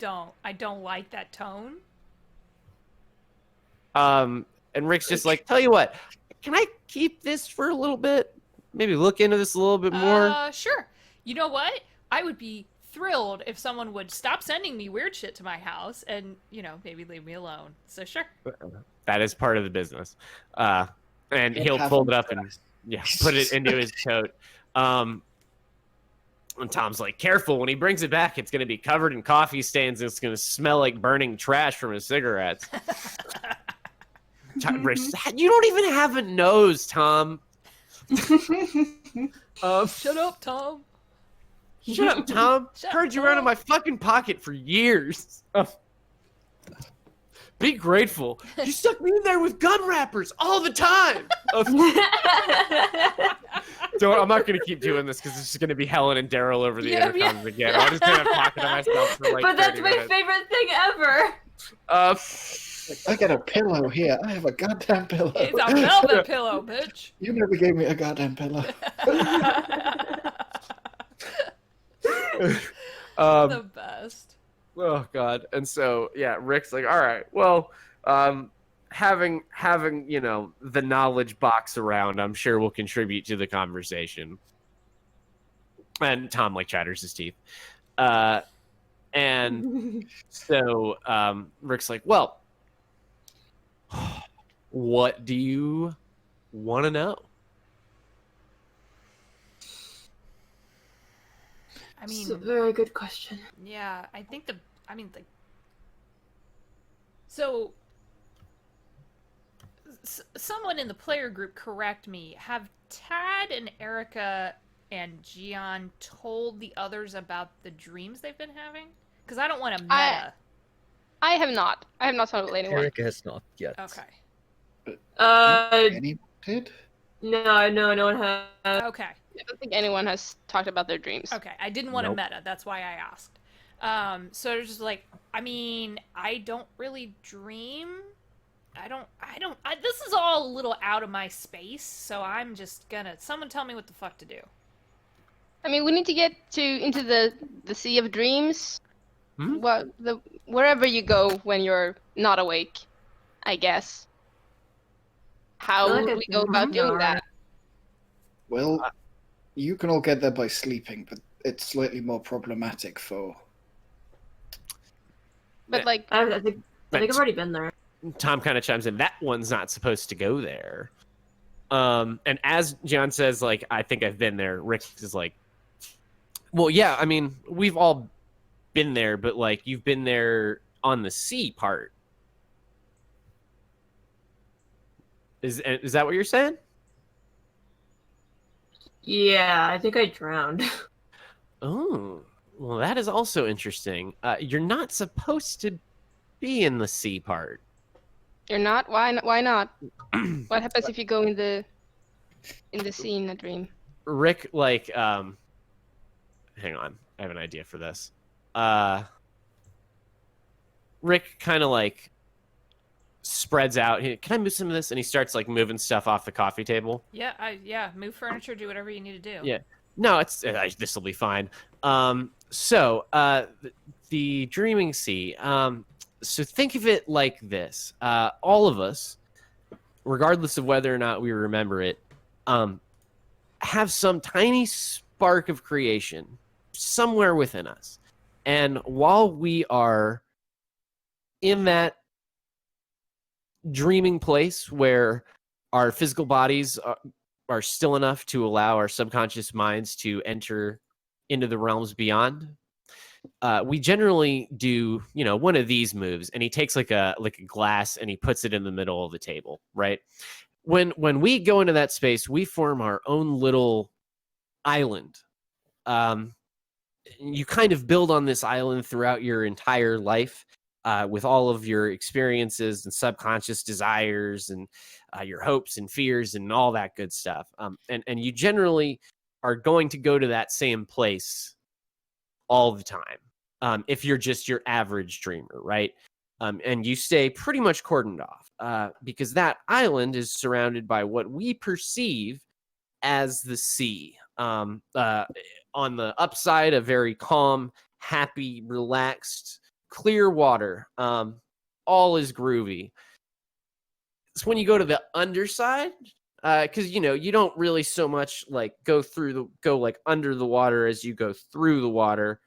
S1: Don't. I don't like that tone.
S4: And Rick's just like, tell you what, can I keep this for a little bit? Maybe look into this a little bit more?
S1: Sure. You know what? I would be thrilled if someone would stop sending me weird shit to my house and, maybe leave me alone. So sure.
S4: That is part of the business. And
S6: It
S4: he'll
S6: happens
S4: fold it up and
S6: fast.
S4: put it into his coat. And Tom's like, careful, when he brings it back, it's going to be covered in coffee stains and it's going to smell like burning trash from his cigarettes. Rick, you don't even have a nose, Tom.
S1: Shut up, Tom.
S4: Shut up, Tom.
S1: Shut
S4: Heard
S1: up,
S4: you around in
S1: Tom.
S4: my fucking pocket for years. Be grateful. You stuck me in there with gun wrappers all the time. I'm not going to keep doing this because it's just going to be Helen and Daryl over the intercoms again. I'm just going to talk to myself for like
S5: But that's
S4: 30
S5: my
S4: minutes.
S5: favorite thing ever.
S6: I got a pillow here. I have a goddamn pillow.
S1: It's a velvet pillow, bitch.
S6: You never gave me a goddamn pillow.
S1: The best.
S4: Oh God. And so yeah, Rick's like, all right, well, having the knowledge box around, I'm sure will contribute to the conversation. And Tom like chatters his teeth. And so Rick's like, well, what do you want to know?
S1: I mean,
S5: It's a very good question.
S1: yeah, I think so someone in the player group, correct me, have Tad and Erica and Gian told the others about the dreams they've been having? Because I don't want to meta.
S3: I have not. I have not told anyone.
S2: Erica has not yet.
S1: Okay.
S6: Anyone did?
S5: No, no one has.
S1: Okay.
S3: I don't think anyone has talked about their dreams.
S1: Okay. I didn't want to
S2: Nope.
S1: meta. That's why I asked. So it's just like, I mean, I don't really dream. This is all a little out of my space, so I'm just gonna, someone tell me what the fuck to do.
S3: I mean, we need to get into the Sea of Dreams.
S4: Hmm?
S3: Well, wherever you go when you're not awake, I guess. How
S5: I feel like
S3: would
S5: I've
S3: we go
S5: been
S3: about doing
S5: there.
S3: that?
S6: Well, you can all get there by sleeping, but it's slightly more problematic for.
S3: But like,
S5: I think I've already been there.
S4: Tom kind of chimes in, that one's not supposed to go there. And as John says, like, I think I've been there, Rick is like, well, yeah, I mean, we've all been there, but like, you've been there on the sea part. Is that what you're saying?
S5: Yeah, I think I drowned.
S4: Oh, well, that is also interesting. You're not supposed to be in the sea part.
S3: You're not? Why not? What happens if you go in the sea in a dream?
S4: Rick, like, hang on, I have an idea for this. Rick kind of like spreads out. Can I move some of this? And he starts like moving stuff off the coffee table.
S1: Yeah, move furniture, do whatever you need to do.
S4: Yeah. No, this will be fine. The Dreaming Sea. So think of it like this: all of us, regardless of whether or not we remember it, have some tiny spark of creation somewhere within us, and while we are in that dreaming place where our physical bodies are still enough to allow our subconscious minds to enter into the realms beyond, we generally do, one of these moves, and he takes like a glass and he puts it in the middle of the table, right? When we go into that space, we form our own little island. You kind of build on this island throughout your entire life, with all of your experiences and subconscious desires and your hopes and fears and all that good stuff. And you generally are going to go to that same place all the time, if you're just your average dreamer, right? And you stay pretty much cordoned off, because that island is surrounded by what we perceive as the sea. On the upside, a very calm, happy, relaxed, clear water. All is groovy. It's when you go to the underside, because you don't really so much like go like under the water as you go through the water.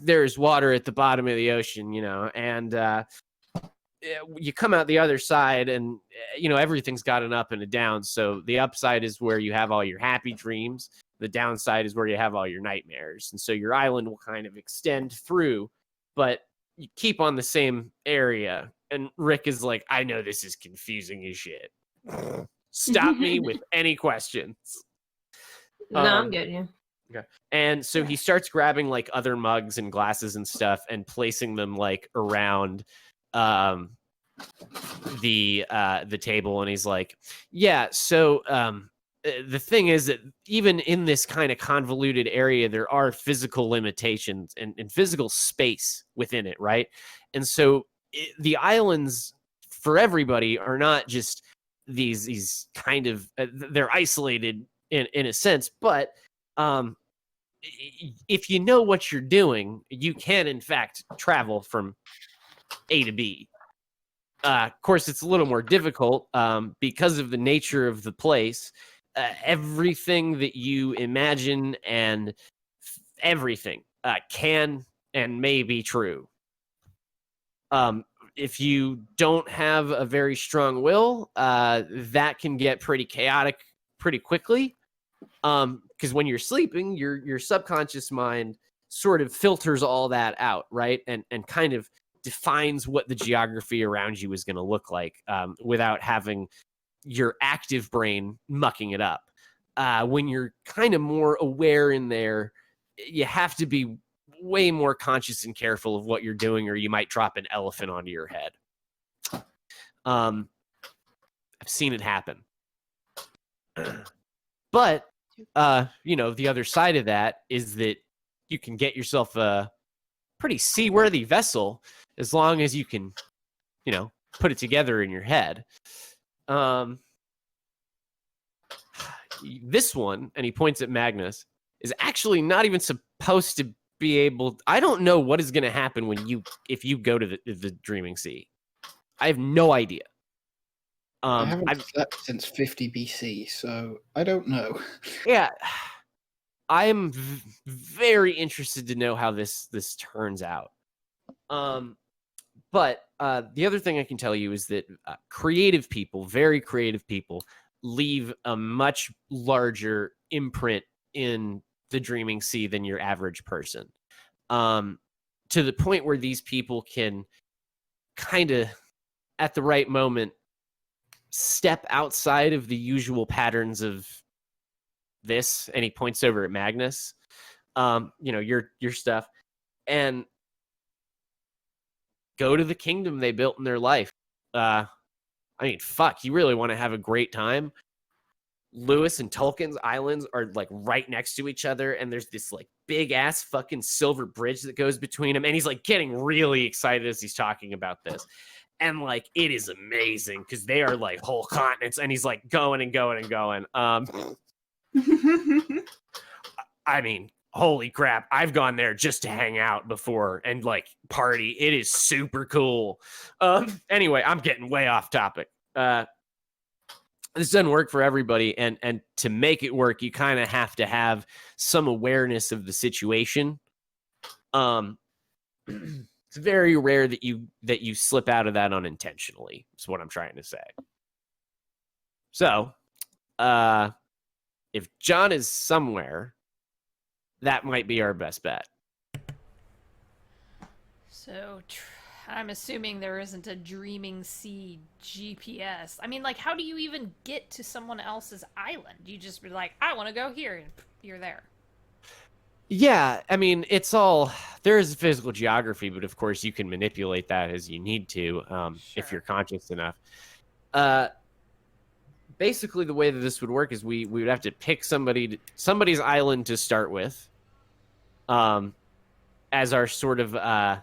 S4: There's water at the bottom of the ocean, and you come out the other side, and everything's got an up and a down. So the upside is where you have all your happy dreams. The downside is where you have all your nightmares. And so your island will kind of extend through, but you keep on the same area. And Rick is like, I know this is confusing as shit. Stop me with any questions.
S5: No, I'm getting you.
S4: Okay. And so he starts grabbing like other mugs and glasses and stuff and placing them like around the table. And he's like, yeah, so the thing is that even in this kind of convoluted area, there are physical limitations and physical space within it, right? And so the islands for everybody are not just these kind of they're isolated in a sense, but if you know what you're doing, you can in fact travel from A to B. Of course, it's a little more difficult because of the nature of the place. Everything that you imagine and everything can and may be true. If you don't have a very strong will, that can get pretty chaotic pretty quickly. Because when you're sleeping, your subconscious mind sort of filters all that out, right? And kind of defines what the geography around you is going to look like, without having your active brain mucking it up. When you're kind of more aware in there, you have to be way more conscious and careful of what you're doing, or you might drop an elephant onto your head. I've seen it happen. But, the other side of that is that you can get yourself a pretty seaworthy vessel as long as you can, put it together in your head. This one, and he points at Magnus, is actually not even supposed to be able. I don't know what is going to happen if you go to the Dreaming Sea. I have no idea.
S6: I haven't slept since 50 BC, so I don't know.
S4: Yeah, I am very interested to know how this turns out. But the other thing I can tell you is that creative people, very creative people, leave a much larger imprint in the Dreaming Sea than your average person. To the point where these people can kind of, at the right moment, step outside of the usual patterns of this, and he points over at Magnus, your stuff, and go to the kingdom they built in their life. I mean, fuck, you really want to have a great time? Lewis and Tolkien's islands are like right next to each other, and there's this like big ass fucking silver bridge that goes between them, and he's like getting really excited as he's talking about this. And like it is amazing because they are like whole continents, and he's like going and going and going. I mean, holy crap, I've gone there just to hang out before and like party. It is super cool. Anyway, I'm getting way off topic. This doesn't work for everybody, and to make it work, you kind of have to have some awareness of the situation. It's very rare that you slip out of that unintentionally. Is what I'm trying to say. So, if John is somewhere, that might be our best bet.
S1: So, I'm assuming there isn't a Dreaming Sea GPS. I mean, like, how do you even get to someone else's island? You just be like, I want to go here, and you're there.
S4: Yeah, I mean, there is physical geography, but of course you can manipulate that as you need to, if you're conscious enough. Basically, the way that this would work is we would have to pick somebody's island to start with, as our sort of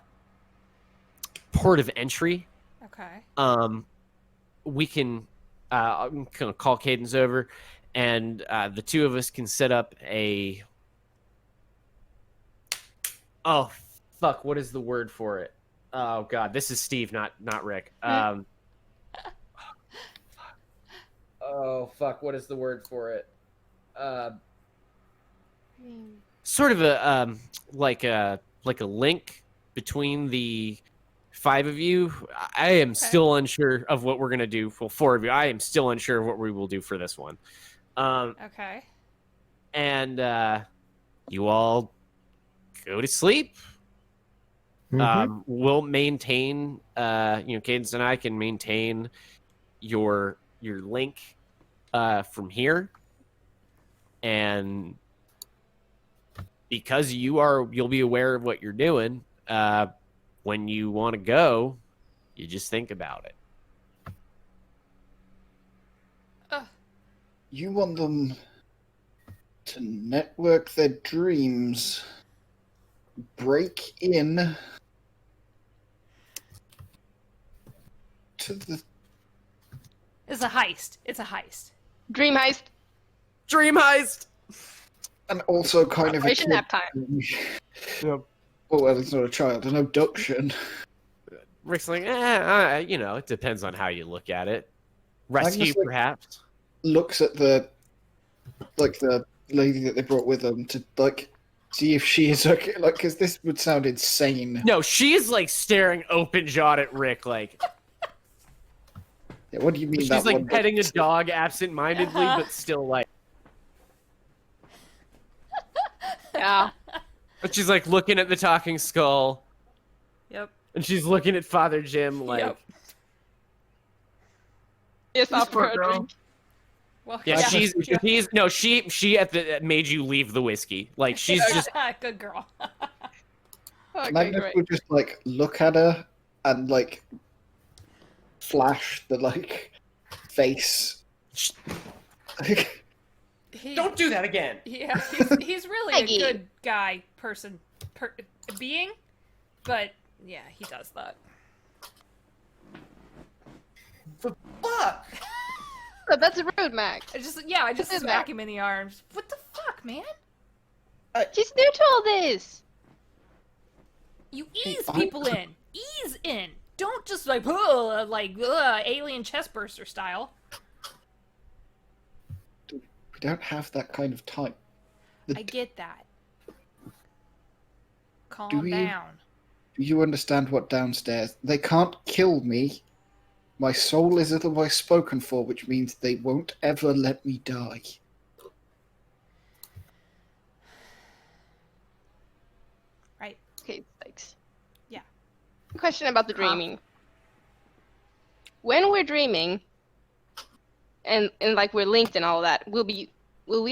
S4: port of entry.
S1: Okay.
S4: We can I'm gonna call Cadence over, and the two of us can set up a. Oh, fuck, what is the word for it? Oh, God, this is Steve, not Rick. Oh, fuck, what is the word for it? Sort of a link between the five of you. I am still unsure of what we're going to do. Well, four of you. I am still unsure of what we will do for this one.
S1: Okay.
S4: And you all go to sleep. We'll maintain, Cadence and I can maintain your link from here, and because you'll be aware of what you're doing. When you want to go, you just think about it.
S6: You want them to network their dreams, break in to the...
S1: It's a heist. It's a heist.
S3: Dream heist.
S4: Dream heist!
S6: And also kind of...
S3: Operation nap time.
S4: Yep.
S6: Oh, well, it's not a child. An abduction.
S4: Rick's like, it depends on how you look at it. Rescue, perhaps.
S6: Looks at the lady that they brought with them to, see if she is okay. Because this would sound insane.
S4: No, she's, staring open-jawed at Rick,
S6: Yeah, what do you mean
S4: she's,
S6: that
S4: petting a dog absent-mindedly, but still,
S3: Yeah.
S4: But she's, looking at the talking skull.
S1: Yep.
S4: And she's looking at Father Jim,
S1: Yep.
S3: Yes, I'll for a drink.
S1: Well,
S4: Yeah,
S1: yeah.
S4: she made you leave the whiskey. She's just...
S1: Good girl.
S3: Okay,
S6: Magnus
S3: great.
S6: would just look at her and flash the face.
S4: Don't do that again.
S1: Yeah, he's really
S3: Peggy.
S1: a good guy, being, but yeah, he does that.
S4: Fuck!
S3: Oh, that's rude, Mac.
S1: I just
S3: Sit
S1: smack
S3: back.
S1: him in the arms. What the fuck, man?
S3: She's new to all this.
S1: You
S6: Hey,
S1: ease
S6: I-
S1: people in. Ease in. Don't just alien chestburster style.
S6: We don't have that kind of time.
S1: I get that.
S6: Do
S1: Calm
S6: you-
S1: down.
S6: Do you understand what downstairs? They can't kill me. My soul is otherwise spoken for, which means they won't ever let me die.
S1: Right.
S3: Okay, thanks.
S1: Yeah.
S3: Question about the dreaming. When we're dreaming, and like we're linked and all that, will we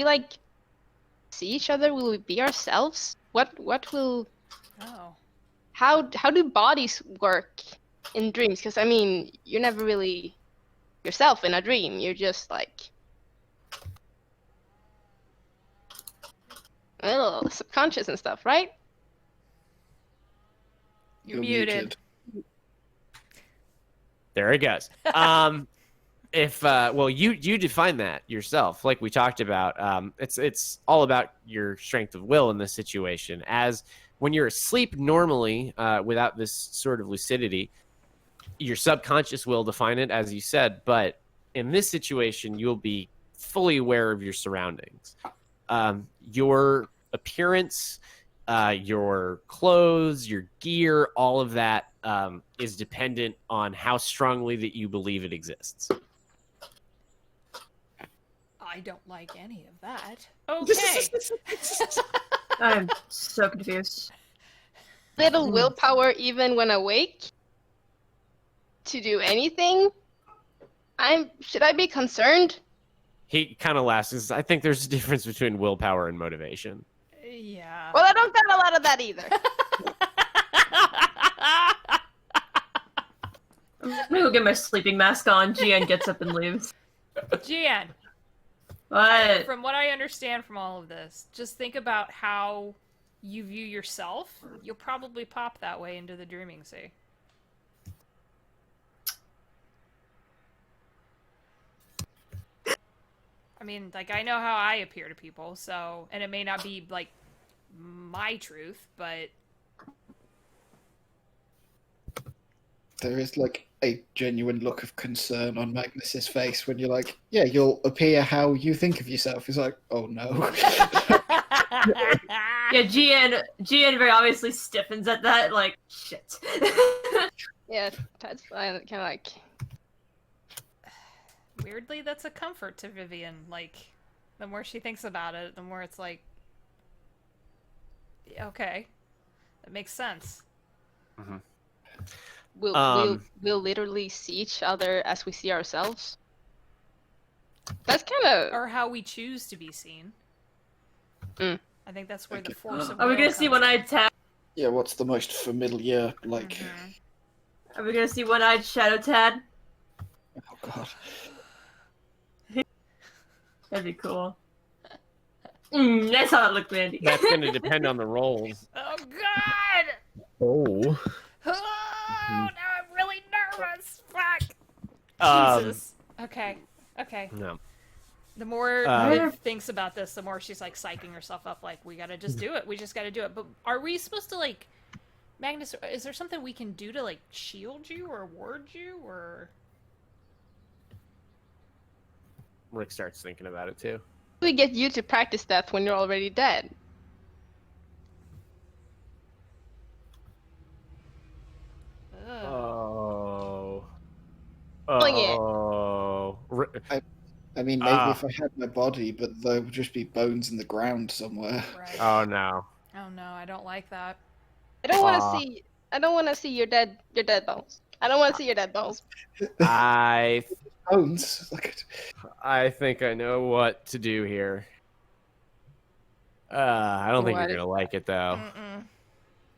S3: like see each other? Will we be ourselves? What will
S1: Oh.
S3: how do bodies work in dreams? Because I mean, you're never really yourself in a dream. You're just like subconscious and stuff, right?
S1: You're muted.
S4: There it goes. If well, you define that yourself, like we talked about. It's all about your strength of will in this situation. As when you're asleep normally, without this sort of lucidity, your subconscious will define it, as you said. But in this situation, you'll be fully aware of your surroundings, your appearance, your clothes, your gear, all of that is dependent on how strongly that you believe it exists.
S1: I don't like any of that. Okay.
S5: I'm so confused.
S3: Little willpower even when awake to do anything? Should I be concerned?
S4: He kind of laughs. Says, I think there's a difference between willpower and motivation.
S1: Yeah.
S3: Well, I don't got a lot of that either.
S5: I'm gonna go get my sleeping mask on. Gian gets up and leaves.
S1: Gian,
S5: What?
S1: from what I understand from all of this, just think about how you view yourself. You'll probably pop that way into the dreaming sea. I mean, like, I know how I appear to people, so, and it may not be, like, my truth, but...
S6: There is like a genuine look of concern on Magnus's face when you're like, yeah, you'll appear how you think of yourself. He's like, oh no.
S5: Yeah, Gian very obviously stiffens at that, like, shit.
S3: Yeah, that's kind of like.
S1: Weirdly, that's a comfort to Vivian. Like, the more she thinks about it, the more it's like, yeah, okay, that makes sense.
S4: Mm-hmm.
S3: We'll literally see each other as we see ourselves. That's kind of.
S1: Or how we choose to be seen.
S3: Mm.
S1: I think that's where the force of
S5: Are we
S1: will
S5: gonna see
S1: comes in.
S5: one-eyed Tad?
S6: Yeah, what's the most familiar, like...
S1: Mhm.
S5: Are we gonna see one-eyed Shadow Tad?
S6: Oh god.
S5: That'd be cool. That's how it looked, Mandy.
S4: That's going to depend on the roles.
S1: Oh God!
S2: Oh.
S1: Oh, now I'm really nervous. Fuck. Jesus. Okay. Okay.
S4: No.
S1: The more Viv thinks about this, the more she's like psyching herself up. Like, we gotta just do it. We just gotta do it. But are we supposed to like, Magnus? Is there something we can do to like shield you or ward you or?
S4: Rick starts thinking about it too.
S3: We get you to practice death when you're already dead.
S1: Ugh.
S4: Oh.
S3: Pulling it.
S4: Oh.
S6: I mean, maybe if I had my body, but there would just be bones in the ground somewhere.
S1: Right.
S4: Oh no.
S1: Oh no, I don't like that.
S3: I don't want
S4: Aw.
S3: to see. I don't want to see your dead bones. I don't want to see your dead bones.
S4: I
S6: Bones? Like,
S4: think I know what to do here. I don't think
S3: What?
S4: you're gonna like it though.
S1: Mm-mm.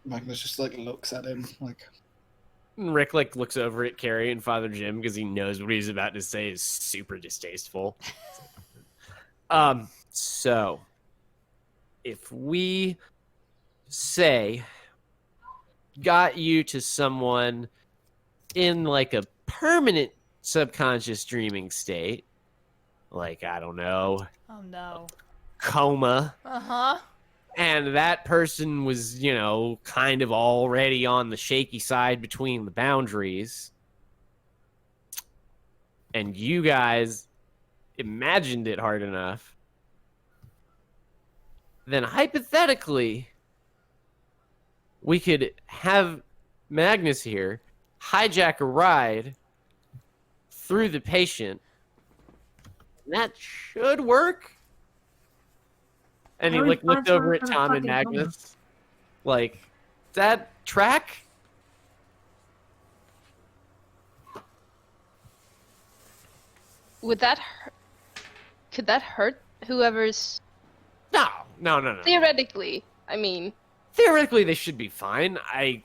S6: Magnus just like looks at him like,
S4: And Rick like looks over at Carrie and Father Jim because he knows what he's about to say is super distasteful. So if we say got you to someone in like a permanent subconscious dreaming state, like I don't know,
S1: Oh no.
S4: coma,
S1: Uh huh.
S4: and that person was, you know, kind of already on the shaky side between the boundaries, and you guys imagined it hard enough, then hypothetically, we could have Magnus here hijack a ride through the patient. That should work. And he
S5: How
S4: like
S5: do we
S4: looked
S5: find
S4: over
S5: someone
S4: at
S5: from a
S4: Tom and
S5: fucking coma?
S4: Magnus. Like, that track?
S3: would that could that hurt whoever's
S4: No.
S3: theoretically? I mean,
S4: Theoretically, they should be fine. I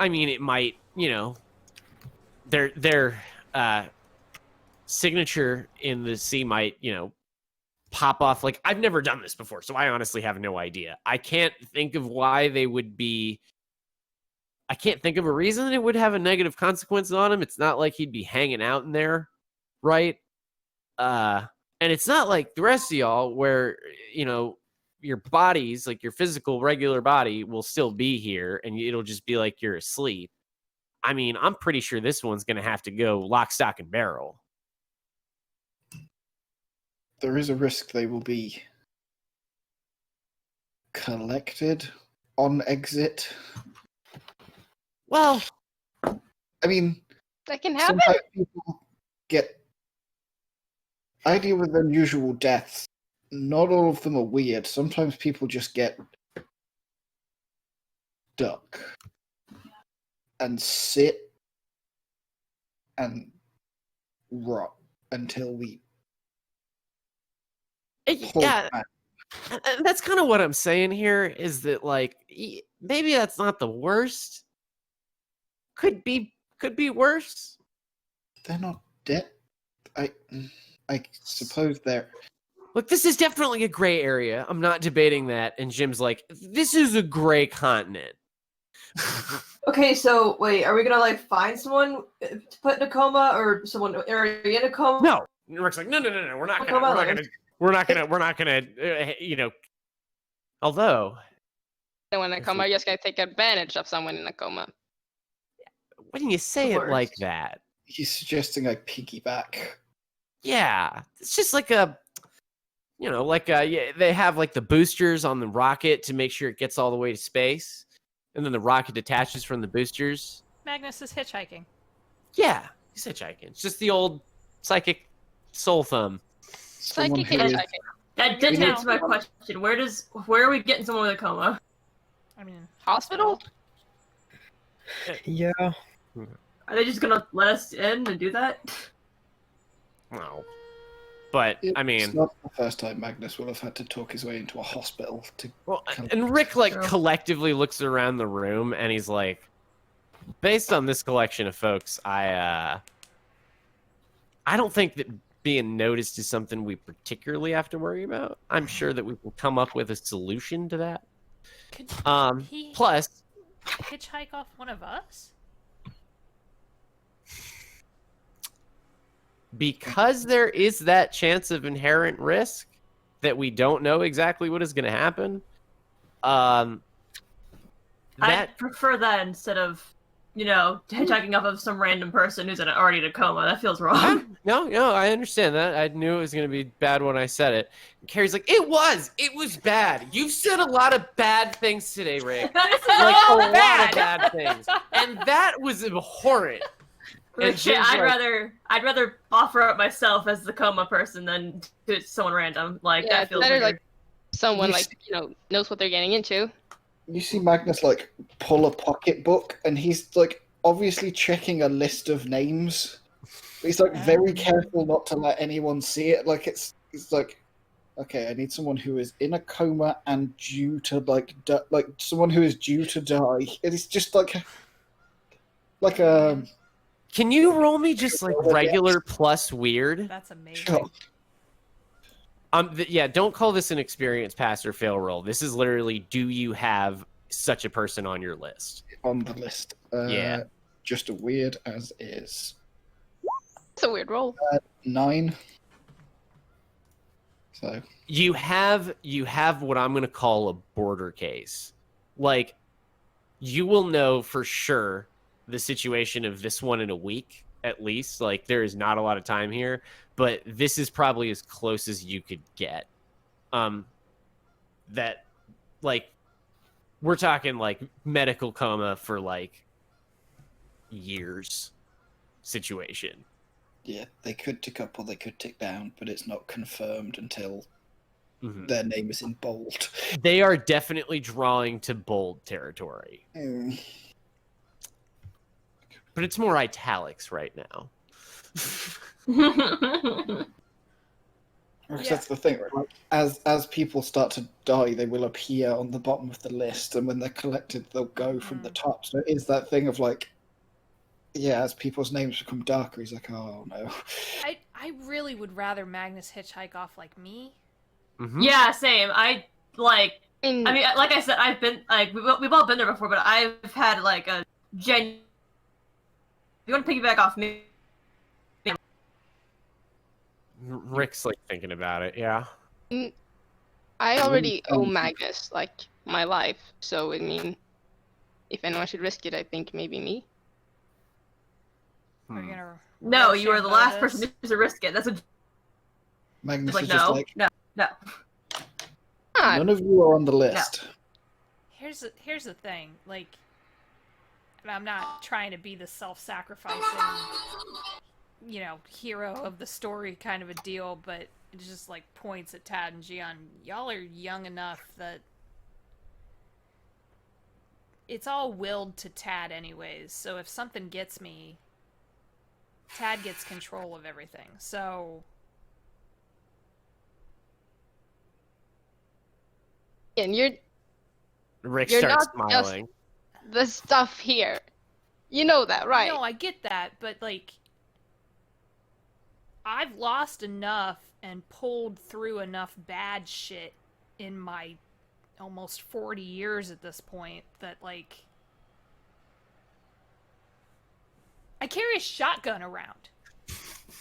S4: mean, it might, their signature in the sea might, pop off. Like, I've never done this before, so I honestly have no idea. I can't think of why they would be. I can't think of a reason it would have a negative consequence on him. It's not like he'd be hanging out in there, right? And it's not like the rest of y'all where, your bodies, like your physical regular body will still be here and it'll just be like you're asleep. I mean, I'm pretty sure this one's going to have to go lock, stock, and barrel.
S6: There is a risk they will be collected on exit.
S4: Well,
S6: I mean,
S3: that can happen.
S6: sometimes people get. I deal with unusual deaths. Not all of them are weird. Sometimes people just get stuck and sit and rot until we pull
S4: yeah,
S6: back.
S4: that's kind of what I'm saying here is that, like, maybe that's not the worst. Could be worse.
S6: They're not dead. I suppose they're.
S4: Look, this is definitely a gray area. I'm not debating that. And Jim's like, this is a gray continent.
S5: Okay, so wait, are we gonna like find someone to put in a coma, or someone already in a coma?
S4: No, Rick's like, no. We're not gonna. Although,
S3: When I come, I'm just gonna take advantage of someone in a coma.
S4: when you say
S5: Of
S4: it like
S5: course.
S4: that,
S6: He's suggesting I piggyback.
S4: yeah, it's just like a, they have like the boosters on the rocket to make sure it gets all the way to space, and then the rocket detaches from the boosters.
S1: Magnus is hitchhiking.
S4: Yeah, he's hitchhiking. It's just the old psychic soul thumb.
S6: Someone
S3: Psychic
S6: who is-
S3: hitchhiking.
S5: That didn't
S1: No.
S5: answer my question. Where are we getting someone with a coma?
S1: I mean,
S3: Hospital?
S2: Yeah.
S5: Are they just gonna let us in and do that?
S4: No, but I
S6: It's
S4: mean,
S6: not the first time Magnus will have had to talk his way into a hospital to.
S4: well, and Rick like
S5: True.
S4: collectively looks around the room and he's like, based on this collection of folks, I don't think that being noticed is something we particularly have to worry about. I'm sure that we will come up with a solution to that.
S1: could he
S4: Plus,
S1: hitchhike off one of us?
S4: because there is that chance of inherent risk that we don't know exactly what is going to happen. That
S5: I'd prefer that instead of, hitchhiking off of some random person who's already in a coma. That feels wrong.
S4: no, I understand that. I knew it was going to be bad when I said it. And Carrie's like, it was bad. You've said a lot of bad things today, Rick.
S5: This is
S4: Like a
S5: all
S4: lot of
S5: bad.
S4: bad things, and that was abhorrent. And
S5: Shit,
S4: Jim's
S5: I'd rather offer up myself as the coma person than to someone random. Like
S3: Yeah,
S5: that
S3: it's
S5: feels
S3: better
S5: weird.
S3: like someone
S6: You
S3: like knows what they're getting into.
S6: You see Magnus like pull a pocketbook, and he's like obviously checking a list of names. He's like very careful not to let anyone see it. Like it's like, okay, I need someone who is in a coma and due to like someone who is due to die. It's just like a
S4: Can you roll me just like regular plus weird?
S1: That's amazing.
S6: sure.
S4: Yeah, don't call this an experience pass or fail roll. This is literally, do you have such a person on your list?
S6: On the list.
S4: Yeah.
S6: Just a weird as is.
S3: It's a weird roll.
S6: 9. So
S4: You have what I'm going to call a border case. Like, you will know for sure the situation of this one in a week, at least. Like, there is not a lot of time here, but this is probably as close as you could get. That, like, we're talking, like, medical coma for, like, years situation.
S6: yeah, they could tick up or they could tick down, but it's not confirmed until
S4: Mhm.
S6: their name is in bold.
S4: They are definitely drawing to bold territory,
S6: Mm.
S4: but it's more italics right now.
S6: Because
S1: Yeah.
S6: that's the thing, right? Like, as people start to die, they will appear on the bottom of the list, and when they're collected, they'll go from the top. So it is that thing of like, yeah, as people's names become darker, he's like, oh no.
S1: I really would rather Magnus hitchhike off like me.
S5: Yeah, same. I mean,
S3: And
S5: like I said, I've been like we've all been there before, but I've had like a genuine. If you want to piggyback off me,
S4: Rick's like thinking about it. Yeah.
S3: I already owe Magnus like my life, so I mean, if anyone should risk it, I think maybe me.
S1: We're gonna
S5: no, you are the last
S1: Rochambeau
S5: person to risk it. That's what
S6: Magnus
S5: like
S6: is just
S5: no,
S6: like,
S5: no.
S3: Ah,
S6: none of you are on the list.
S1: Here's the thing, like, and I'm not trying to be the self-sacrificing, hero of the story kind of a deal, but it just like points at Tad and Gian. Y'all are young enough that it's all willed to Tad anyways. So if something gets me, Tad gets control of everything. So
S3: and you're
S4: Rick
S3: You're
S4: starts
S3: not just-
S4: smiling.
S3: the stuff here. You know that, right?
S1: no, I get that, but like, I've lost enough and pulled through enough bad shit in my almost 40 years at this point that, like, I carry a shotgun around.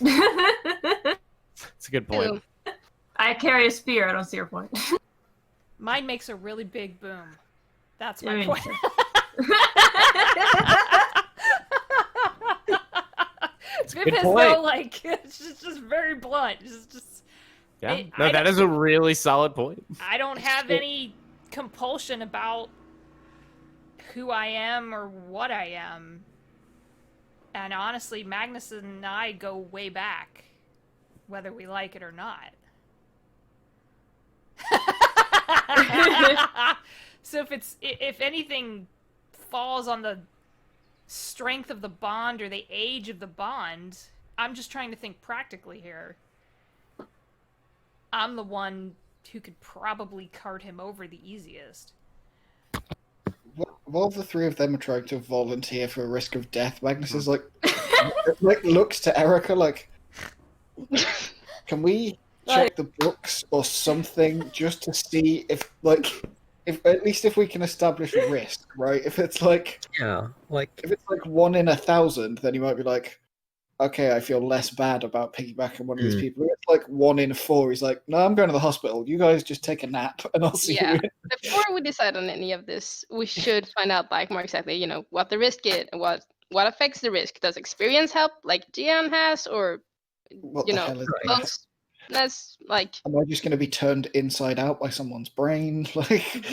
S4: That's a good point.
S3: Ew.
S5: I carry a spear. I don't see your point.
S1: Mine makes a really big boom. That's my
S5: I mean,
S1: point. It's
S4: a good
S1: as
S4: point.
S1: though, like, it's just very blunt. Just
S4: Yeah.
S1: I
S4: No, that
S1: don't-
S4: is a really solid point.
S1: I don't have any compulsion about who I am or what I am. And honestly, Magnus and I go way back, whether we like it or not. So if anything falls on the strength of the bond or the age of the bond, I'm just trying to think practically here. I'm the one who could probably cart him over the easiest.
S6: While the three of them are trying to volunteer for a risk of death, Magnus is like, like looks to Erica like, can we check the books or something just to see if at least if we can establish a risk, right? If it's like
S2: Yeah, like
S6: if it's like 1 in 1,000, then you might be like, okay, I feel less bad about piggybacking one of these people. If it's like 1 in 4, he's like, no, I'm going to the hospital. You guys just take a nap, and I'll see
S3: Yeah.
S6: you.
S3: Before we decide on any of this, we should find out like more exactly, what the risk is, and what affects the risk. Does experience help, like Gian has, or
S6: What
S3: you
S6: the
S3: know,
S6: hell is
S2: right.
S6: that?
S3: that's like
S6: Am I just going to be turned inside out by someone's brain? Like,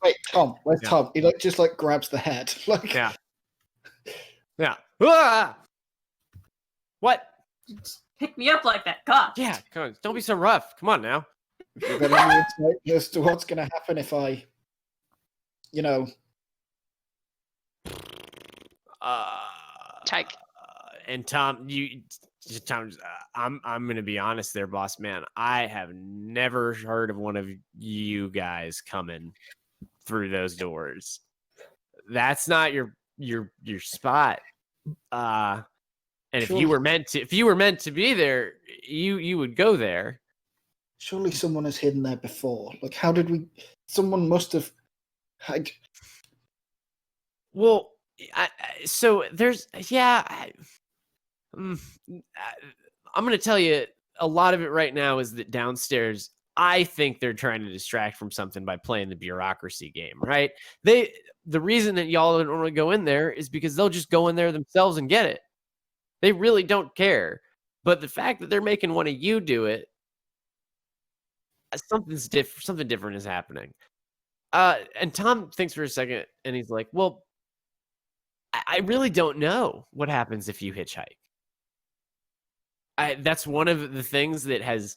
S6: wait, Tom, where's
S4: Yeah.
S6: Tom? He just grabs the head. Like,
S4: Yeah. Yeah. Ah! What?
S5: Pick me up like that. God.
S4: Yeah. Come on. Don't be so rough. Come on now.
S6: you got any insight as to what's going to happen if I,
S3: check.
S4: And Tom, I'm gonna be honest there, boss man. I have never heard of one of you guys coming through those doors. That's not your spot. And if you were meant to be there, you would go there.
S6: surely someone has hidden there before. Like, how did we? Someone must have.
S4: Well, so there's I'm going to tell you a lot of it right now is that downstairs, I think they're trying to distract from something by playing the bureaucracy game, right? The reason that y'all don't want to go in there is because they'll just go in there themselves and get it. They really don't care. But the fact that they're making one of you do it, something different is happening. And Tom thinks for a second and he's like, well, I really don't know what happens if you hitchhike. That's one of the things that has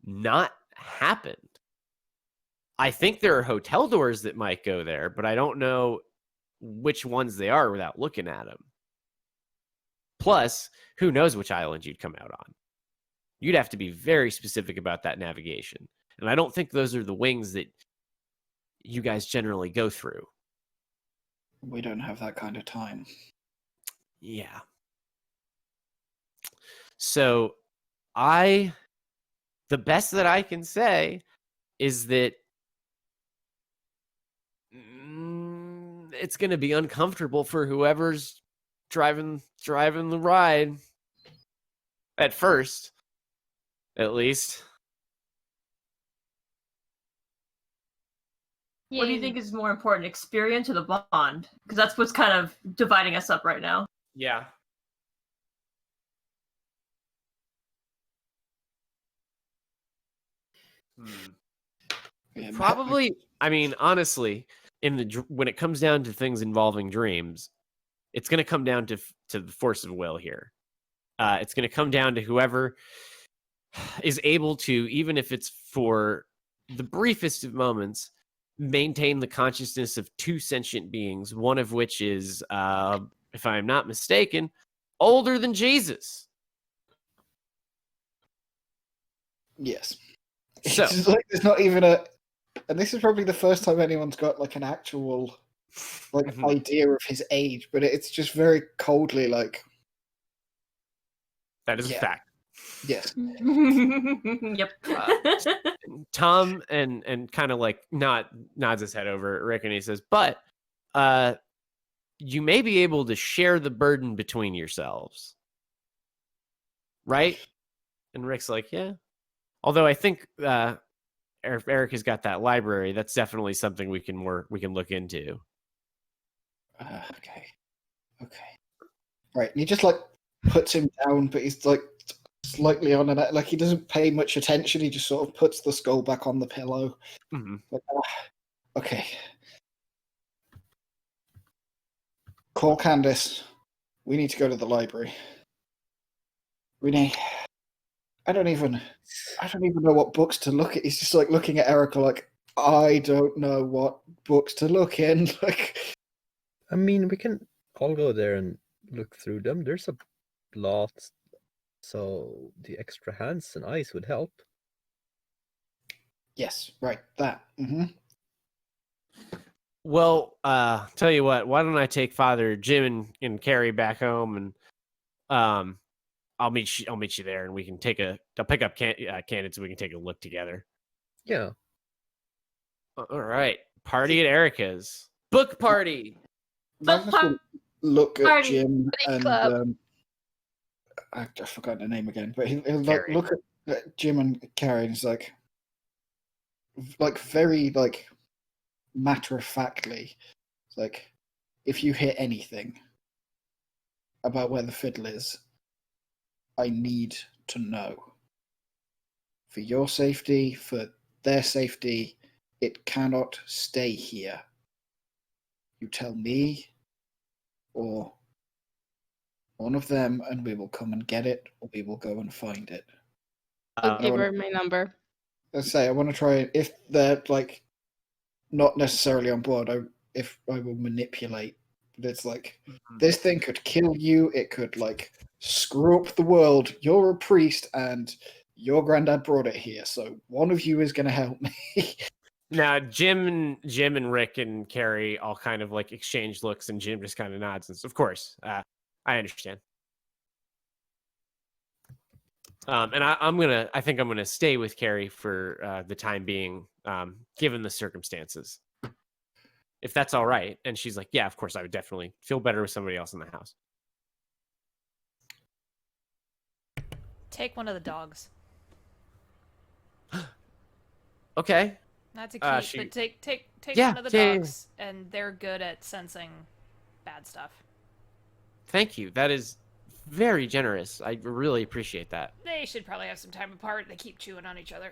S4: not happened. I think there are hotel doors that might go there, but I don't know which ones they are without looking at them. Plus, who knows which island you'd come out on? You'd have to be very specific about that navigation. And I don't think those are the wings that you guys generally go through.
S6: We don't have that kind of time.
S4: Yeah. So the best that I can say is that it's going to be uncomfortable for whoever's driving the ride at first, at least.
S5: What do you think is more important, experience or the bond? Because that's what's kind of dividing us up right now.
S4: Yeah.
S6: Yeah,
S4: Probably, I mean, honestly, when it comes down to things involving dreams, it's going to come down to the force of will here. It's going to come down to whoever is able to, even if it's for the briefest of moments, maintain the consciousness of two sentient beings, one of which is, if I'm not mistaken, older than Jesus.
S6: Yes.
S4: So,
S6: It's like there's not even and this is probably the first time anyone's got like an actual idea of his age, but it's just very coldly like
S4: that is a fact.
S6: Yes.
S5: Yep.
S4: Tom and kind of like nods his head over at Rick, and he says, but you may be able to share the burden between yourselves, right? And Rick's like, yeah. Although I think Eric has got that library. That's definitely something we can look into.
S6: Okay. Right. And he just like puts him down, but he's like slightly on and like he doesn't pay much attention. He just sort of puts the skull back on the pillow.
S4: Mm-hmm.
S6: Like, okay. Call Candace. We need to go to the library. I don't even know what books to look at. He's just like looking at Erica like, I don't know what books to look in. Like,
S2: I mean, we can all go there and look through them. There's a lot, so the extra hands and eyes would help.
S6: yes, right, that. Mm-hmm.
S4: Well, tell you what, why don't I take Father Jim and Carrie back home, and I'll meet you there, and we can I'll pick up candidates so we can take a look together.
S2: Yeah.
S4: All right. Party at Erica's. Book party.
S6: Magnus will look at
S5: Party.
S6: Jim
S3: Buddy
S6: and I forgot the name again, but he'll like
S4: Carrie.
S6: look at Jim and Carrie and he's like very like matter of factly. It's like, if you hear anything about where the fiddle is, I need to know. For your safety, for their safety, it cannot stay here. You tell me or one of them and we will come and get it, or we will go and find it.
S3: I'll give her my number.
S6: Let's say I want to try, if they're like not necessarily on board, I will manipulate. But it's like, this thing could kill you, it could like screw up the world. You're a priest and your granddad brought it here, so one of you is going to help me.
S4: Now, Jim and Rick and Carrie all kind of like exchange looks, and Jim just kind of nods. And of course, I understand. And I think I'm gonna stay with Carrie for the time being, given the circumstances. If that's all right. And she's like, yeah, of course, I would definitely feel better with somebody else in the house.
S1: Take one of the dogs.
S4: Okay.
S1: Not to keep,
S4: she-
S1: but take
S4: Yeah,
S1: one of the
S4: yeah.
S1: dogs, and they're good at sensing bad stuff.
S4: Thank you. That is very generous. I really appreciate that.
S1: They should probably have some time apart. They keep chewing on each other.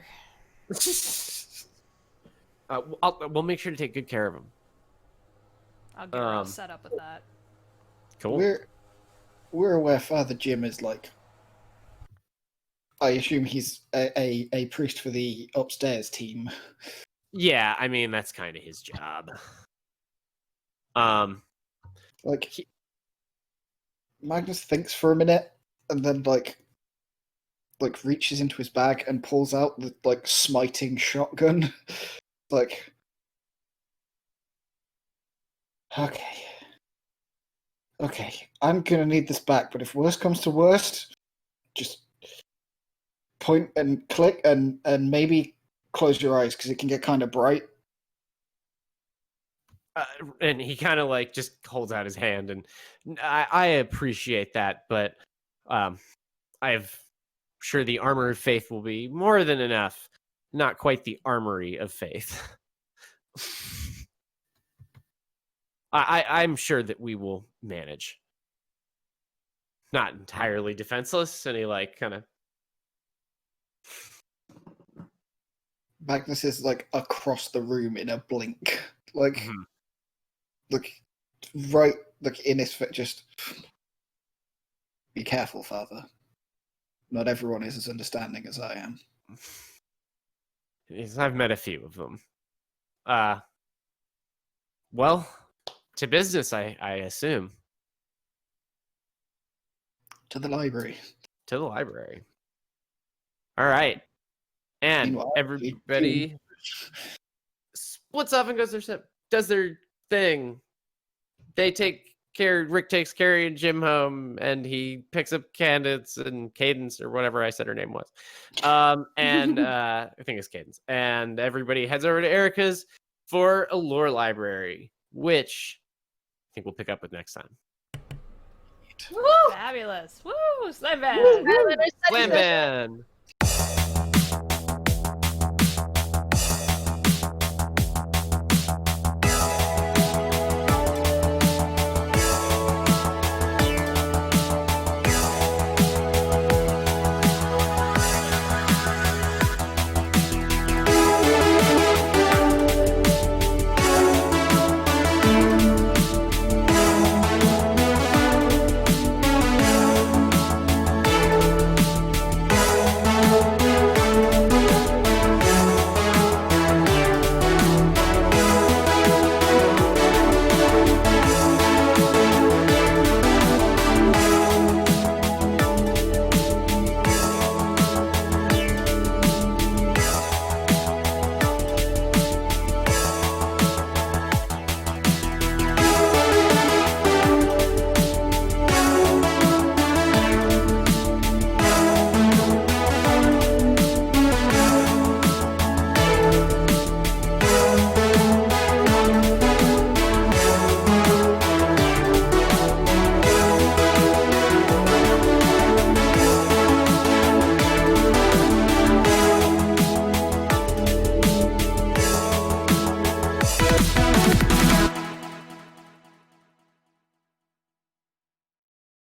S4: We'll make sure to take good care of them.
S1: I'll get her all set up with that.
S4: Cool.
S6: We're aware Father Jim is like, I assume he's a priest for the upstairs team.
S4: Yeah, I mean that's kind of his job.
S6: Like, Magnus thinks for a minute and then like reaches into his bag and pulls out the like smiting shotgun. Like, okay, I'm gonna need this back, but if worst comes to worst, just point and click and maybe close your eyes because it can get kind of bright.
S4: And he kind of like just holds out his hand, and I appreciate that, but I'm sure the armor of faith will be more than enough. Not quite the armory of faith. I'm sure that we will manage. Not entirely defenseless, and he like kind of.
S6: Magnus is like across the room in a blink, like. Look, right, look in his face. Just be careful, Father. Not everyone is as understanding as I am.
S4: I've met a few of them. Well, to business, I assume.
S6: To the library.
S4: To the library. All right, and
S6: Meanwhile,
S4: everybody splits off and does their thing. They take care. Rick takes Carrie and Jim home, and he picks up Cadence or whatever I said her name was. And I think it's Cadence. And everybody heads over to Erica's for a lore library, which I think we'll pick up with next time.
S1: Woo! Fabulous. Woo! Slam band.
S4: Slam band.